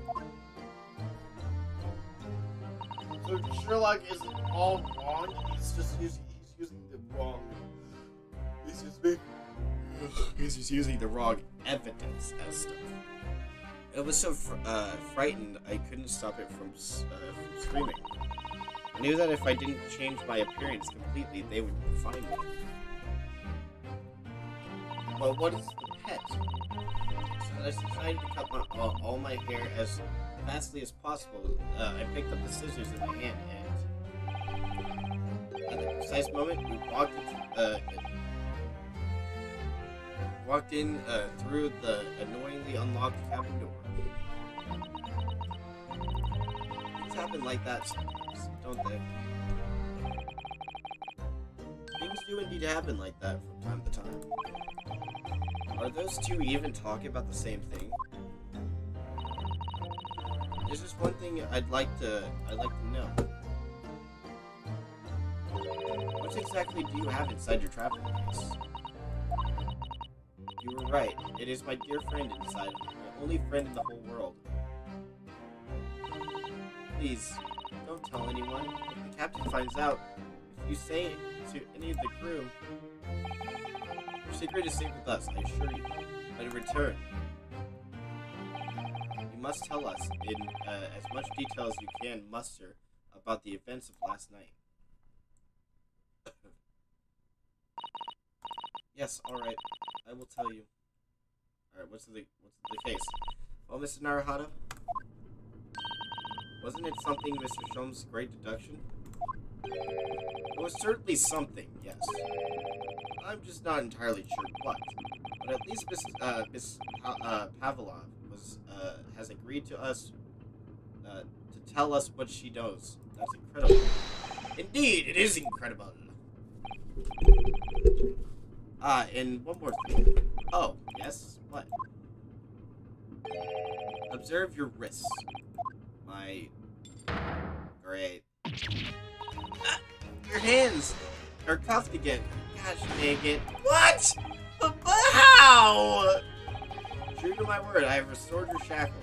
So Sherlock isn't all wrong, he's just using the wrong... He's just using the wrong evidence as stuff. I was so frightened I couldn't stop it from screaming. I knew that if I didn't change my appearance completely, they would find me. But what is the pet? So I decided to cut all my hair as fastly as possible. I picked up the scissors in my hand, and at the precise moment, we walked in through the annoyingly unlocked cabin door. Things happen like that sometimes, don't they? Things do indeed happen like that from time to time. Are those two even talking about the same thing? There's just one thing I'd like to know. What exactly do you have inside your traveling case? You were right. It is my dear friend inside, my only friend in the whole world. Please, don't tell anyone. If the captain finds out, if you say it to any of the crew, your secret is safe with us, I assure you. But in return, you must tell us in as much detail as you can muster about the events of last night. Yes, alright. I will tell you. Alright, what's the case? Well, Mr. Naruhata? Wasn't it something Mr. Sholmes' great deduction? It was certainly something, yes. I'm just not entirely sure what. But at least Miss Pavlov has agreed to us to tell us what she knows. That's incredible. Indeed, it is incredible. And one more thing. Oh, yes? What? Observe your wrists. My... Great. Your hands are cuffed again. Gosh dang it. What? But how? True to my word, I have restored your shackles.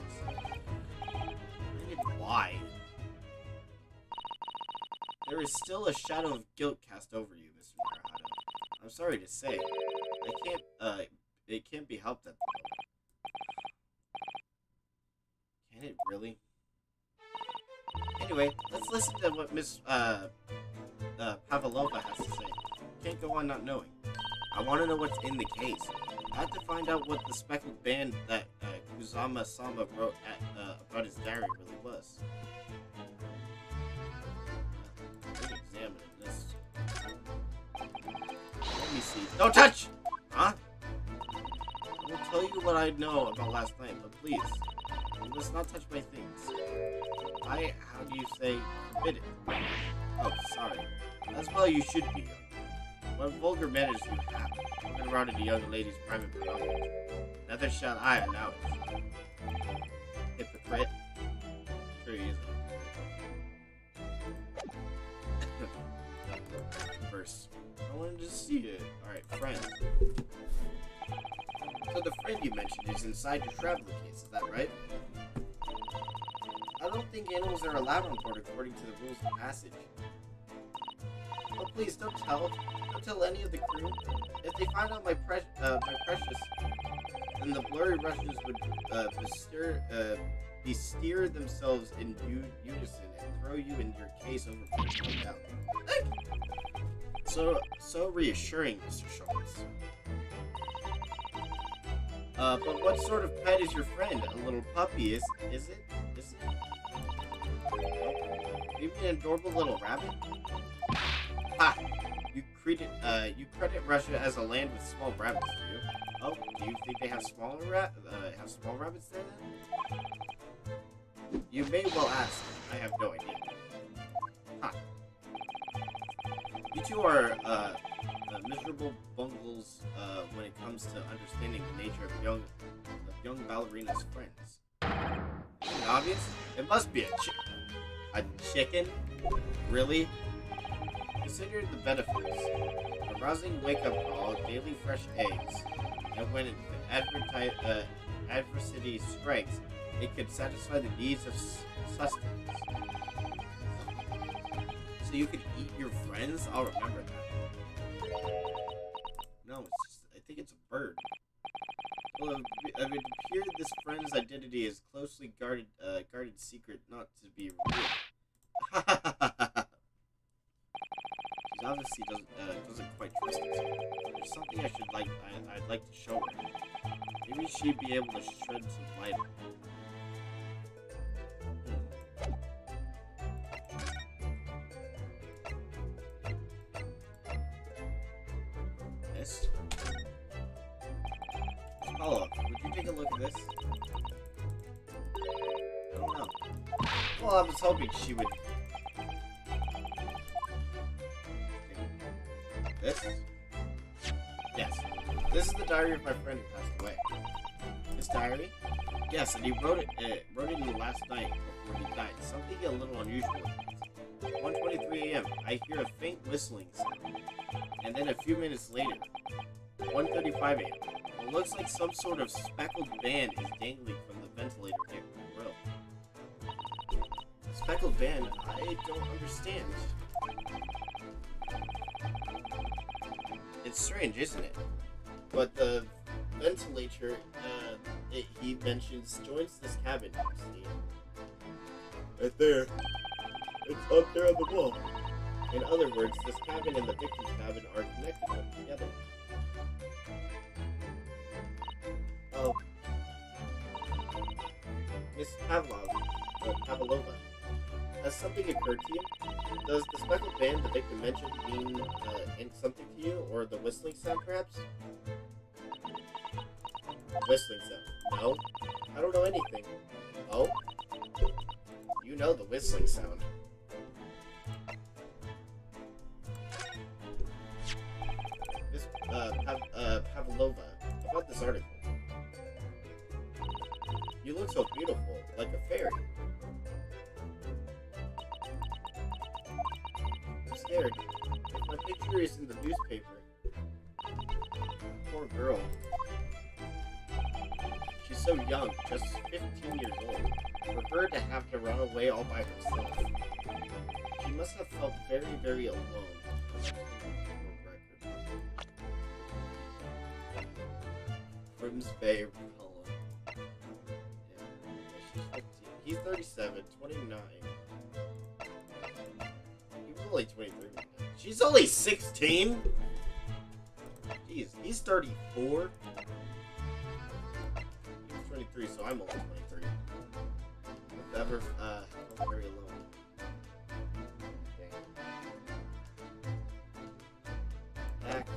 Why? There is still a shadow of guilt cast over you, Mr. Naruhata. I'm sorry to say. It can't be helped at all. Can it really? Anyway, let's listen to what Miss Pavlova has to say. Can't go on not knowing. I want to know what's in the case. I have to find out what the speckled band that Kuzama-sama wrote about his diary really was. Let's examine this. Let me see. Don't touch! Huh? I will tell you what I know about last night, but please, you must not touch my things. How do you say, forbid it? Oh, sorry. That's why you should be young. What vulgar manners you have, walking around in a young lady's private belongings. Neither shall I allow it. Hypocrite. Sure he isn't. First, I wanted to see it. Alright, friend. So the friend you mentioned is inside your traveler case, is that right? I don't think animals are allowed on board according to the rules of passage. Oh, please, don't tell any of the crew. If they find out my precious, then the blurry Russians would bestir themselves in unison and throw you in your case overboard, no doubt. So reassuring, Mr. Schultz. But what sort of pet is your friend? A little puppy, is it? Maybe an adorable little rabbit? Ha! You credit Russia as a land with small rabbits, do you? Oh, do you think they have small rabbits there then? You may well ask. I have no idea. Ha! You two are miserable bungles when it comes to understanding the nature of young ballerina's friends. Isn't it obvious? It must be a chicken? Really? Consider the benefits. A rousing wake-up call, daily fresh eggs, and when adversity strikes, it could satisfy the needs of sustenance. So you could eat your friends? I'll remember that. No, it's just, I think it's a bird. Well, it would appear this friend's identity is closely guarded secret, not to be revealed. She obviously doesn't quite trust us. There's something I'd like to show her. Maybe she'd be able to shed some light on it. This? Follow up. Would you take a look at this? I don't know. Well, I was hoping she would. This? Yes. This is the diary of my friend who passed away. His diary? Yes, and he wrote it in last night before he died. Something a little unusual. 1:23 a.m. I hear a faint whistling sound. And then a few minutes later, 1:35 a.m. It looks like some sort of speckled band is dangling from the ventilator near the grill. Speckled band? I don't understand. It's strange, isn't it? But the ventilator he mentions joins this cabin, you see. Right there. It's up there on the wall. In other words, this cabin and the victim's cabin are connected together. Oh. Miss Pavlova, has something occurred to you? Does the speckled band the victim mentioned mean something to you, or the whistling sound, perhaps? Whistling sound. No, I don't know anything. Oh? You know the whistling sound. Miss Pavlova, about this article. You look so beautiful, like a fairy. I'm scared. If my picture is in the newspaper. Poor girl. She's so young, just 15 years old. For her to have to run away all by herself. She must have felt very, very alone. Grimsby Cullen. Yeah, she's 15. He's 37, 29. He was only 23. She's only 16? Jeez, he's 34. He's 23, so I'm only 23. I've never felt very alone. Back.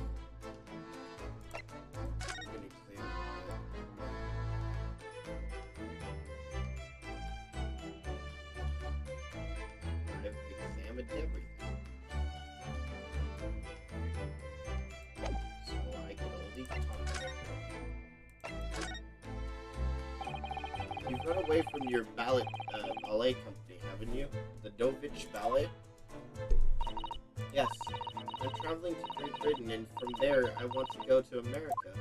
I've examined everything. So I can only talk. You've run away from your ballet company, haven't you? The Dovich Ballet? Yes. I'm traveling to Great Britain, and from there I want to go to America.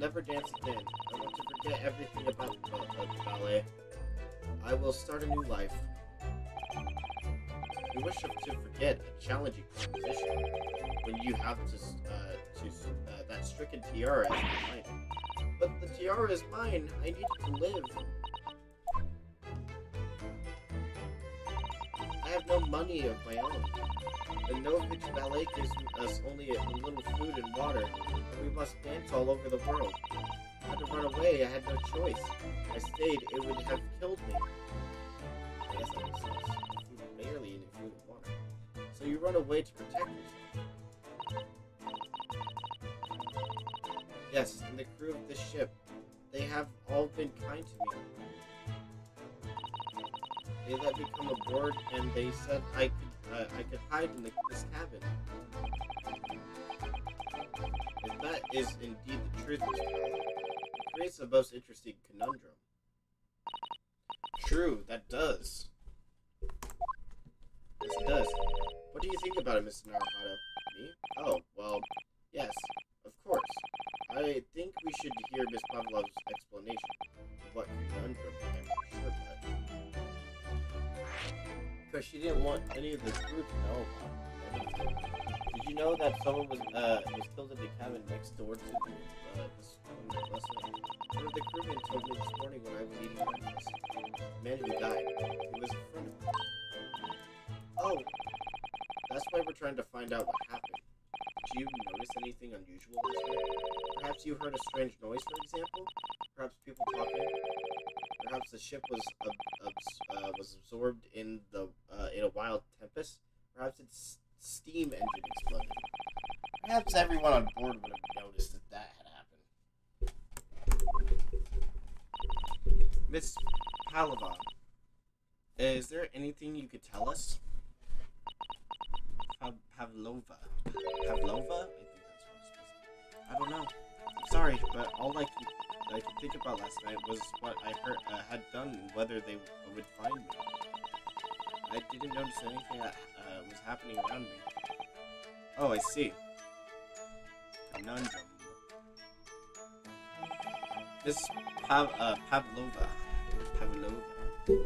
never dance again. I want to forget everything about the ballet. I will start a new life. You wish to forget a challenging proposition when you have that stricken tiara as mine. But the tiara is mine. I need it to live. I have no money of my own. The Novich Ballet gives us only a little food and water. We must dance all over the world. I had to run away. I had no choice. If I stayed, it would have killed me. I guess that makes sense. Barely any food and water. So you run away to protect yourself. Yes, and the crew of this ship. They have all been kind to me. They let me come aboard, and they said I could hide in this cabin. If that is indeed the truth, Mr. it creates the most interesting conundrum. True, that does. Yes, it does. What do you think about it, Mr. Naruhito? Me? Oh, well, yes, of course. I think we should hear Miss Pavlov's explanation. What conundrum, I'm not sure, but... Because she didn't want any of the crew to know about anything. Did you know that someone was killed in the cabin next door to this restaurant? One of the crewmen told me this morning when I was eating breakfast. The man who died, he was a friend of mine. Oh, that's why we're trying to find out what happened. Did you notice anything unusual last night? Perhaps you heard a strange noise, for example? Perhaps people talking? Perhaps the ship was absorbed in a wild tempest. Perhaps its steam engine exploded. Perhaps everyone on board would have noticed that had happened. Miss Pavlova, is there anything you could tell us? Pavlova? I think that's what it's supposed to be. I don't know. I'm sorry, but all I could think about last night was what I had done and whether they would find me. I didn't notice anything that was happening around me. Oh, I see. Conundrum. Miss Pavlova,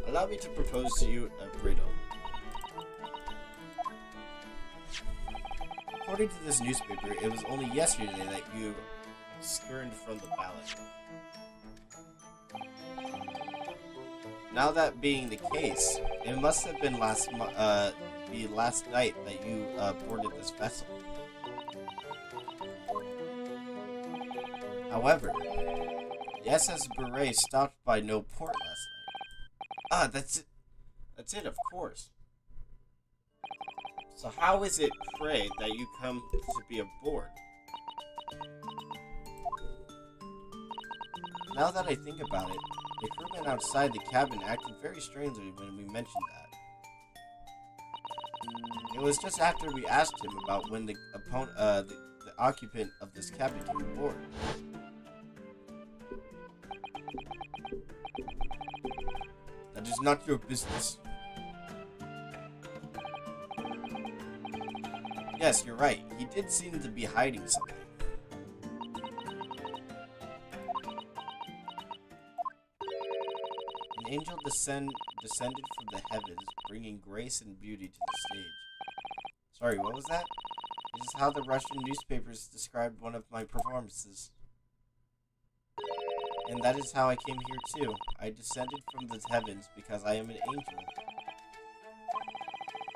allow me to propose to you a riddle. According to this newspaper, it was only yesterday that you skirted from the ballot. Now that being the case, it must have been the last night that you boarded this vessel. However, the SS Beret stopped by no port last night. Ah, that's it. That's it, of course. So how is it, pray, that you come to be aboard? Now that I think about it, the crewman outside the cabin acted very strangely when we mentioned that. It was just after we asked him about when the occupant of this cabin came aboard. That is not your business. Yes, you're right. He did seem to be hiding something. An angel descended from the heavens, bringing grace and beauty to the stage. Sorry, what was that? It is how the Russian newspapers described one of my performances. And that is how I came here too. I descended from the heavens because I am an angel.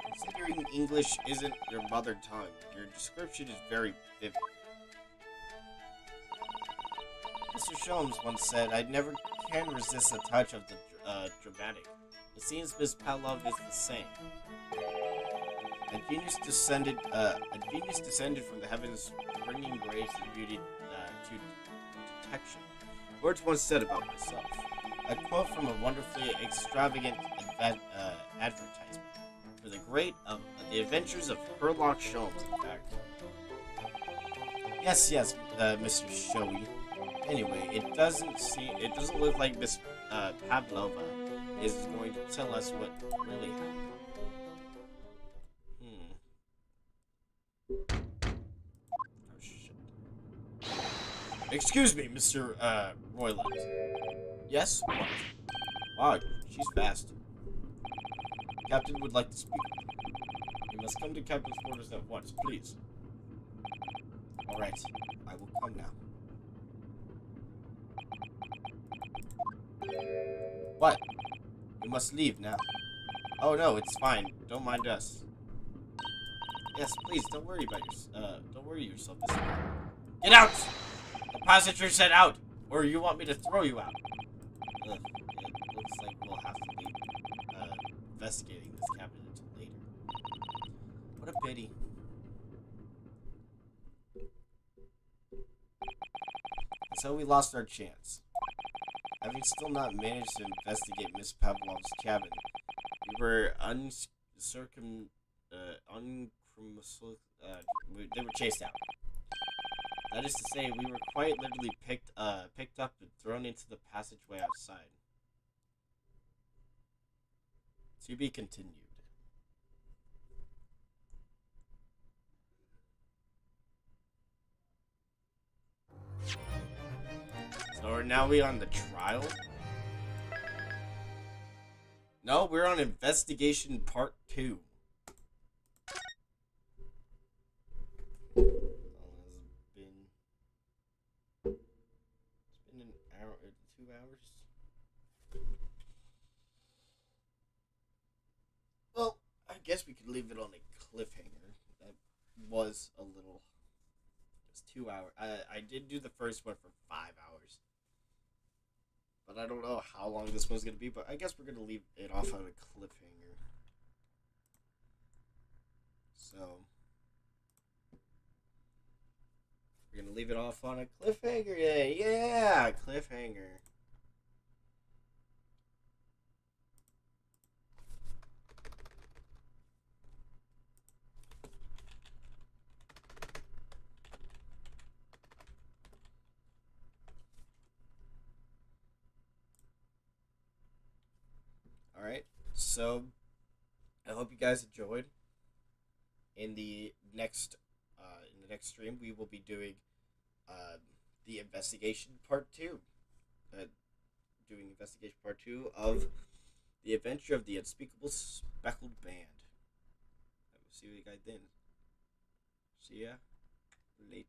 Considering English isn't your mother tongue, your description is very vivid. Mr. Sholmes once said, I never can resist a touch of the dramatic. It seems Miss Pavlov is the same. A genius descended from the heavens, bringing grace and beauty to detection. Words once said about myself. A quote from a wonderfully extravagant advertisement for the the adventures of Herlock Sholmes, in fact. Yes, Mr. Showy. Anyway, it doesn't look like Miss Pavlova is going to tell us what really happened. Oh shit. Excuse me, Mr. Royland. Yes? What? Wow, she's fast. Captain would like to speak. You must come to Captain's quarters at once, please. Alright, I will come now. What? You must leave now. Oh no, it's fine. Don't mind us. Yes, please, don't worry yourself. Get out! The passenger said out! Or you want me to throw you out? Ugh, it looks like we'll have to leave investigating this cabin until later. What a pity. So we lost our chance. Having still not managed to investigate Miss Pavlov's cabin, we were they were chased out. That is to say, we were quite literally picked up and thrown into the passageway outside. To be continued. So now we on the trial? No, we're on investigation part 2. It's been an hour, 2 hours. Well, I guess we could leave it on a cliffhanger. That was a little. It's 2 hours. I did do the first one for 5 hours. But I don't know how long this one's going to be, but I guess we're going to leave it off on a cliffhanger. So, we're going to leave it off on a cliffhanger. Yeah, cliffhanger. Alright, so I hope you guys enjoyed. In the next stream, we will be doing the investigation part 2. Doing investigation part 2 of the adventure of the unspeakable Speckled band. I will see you guys then. See ya later.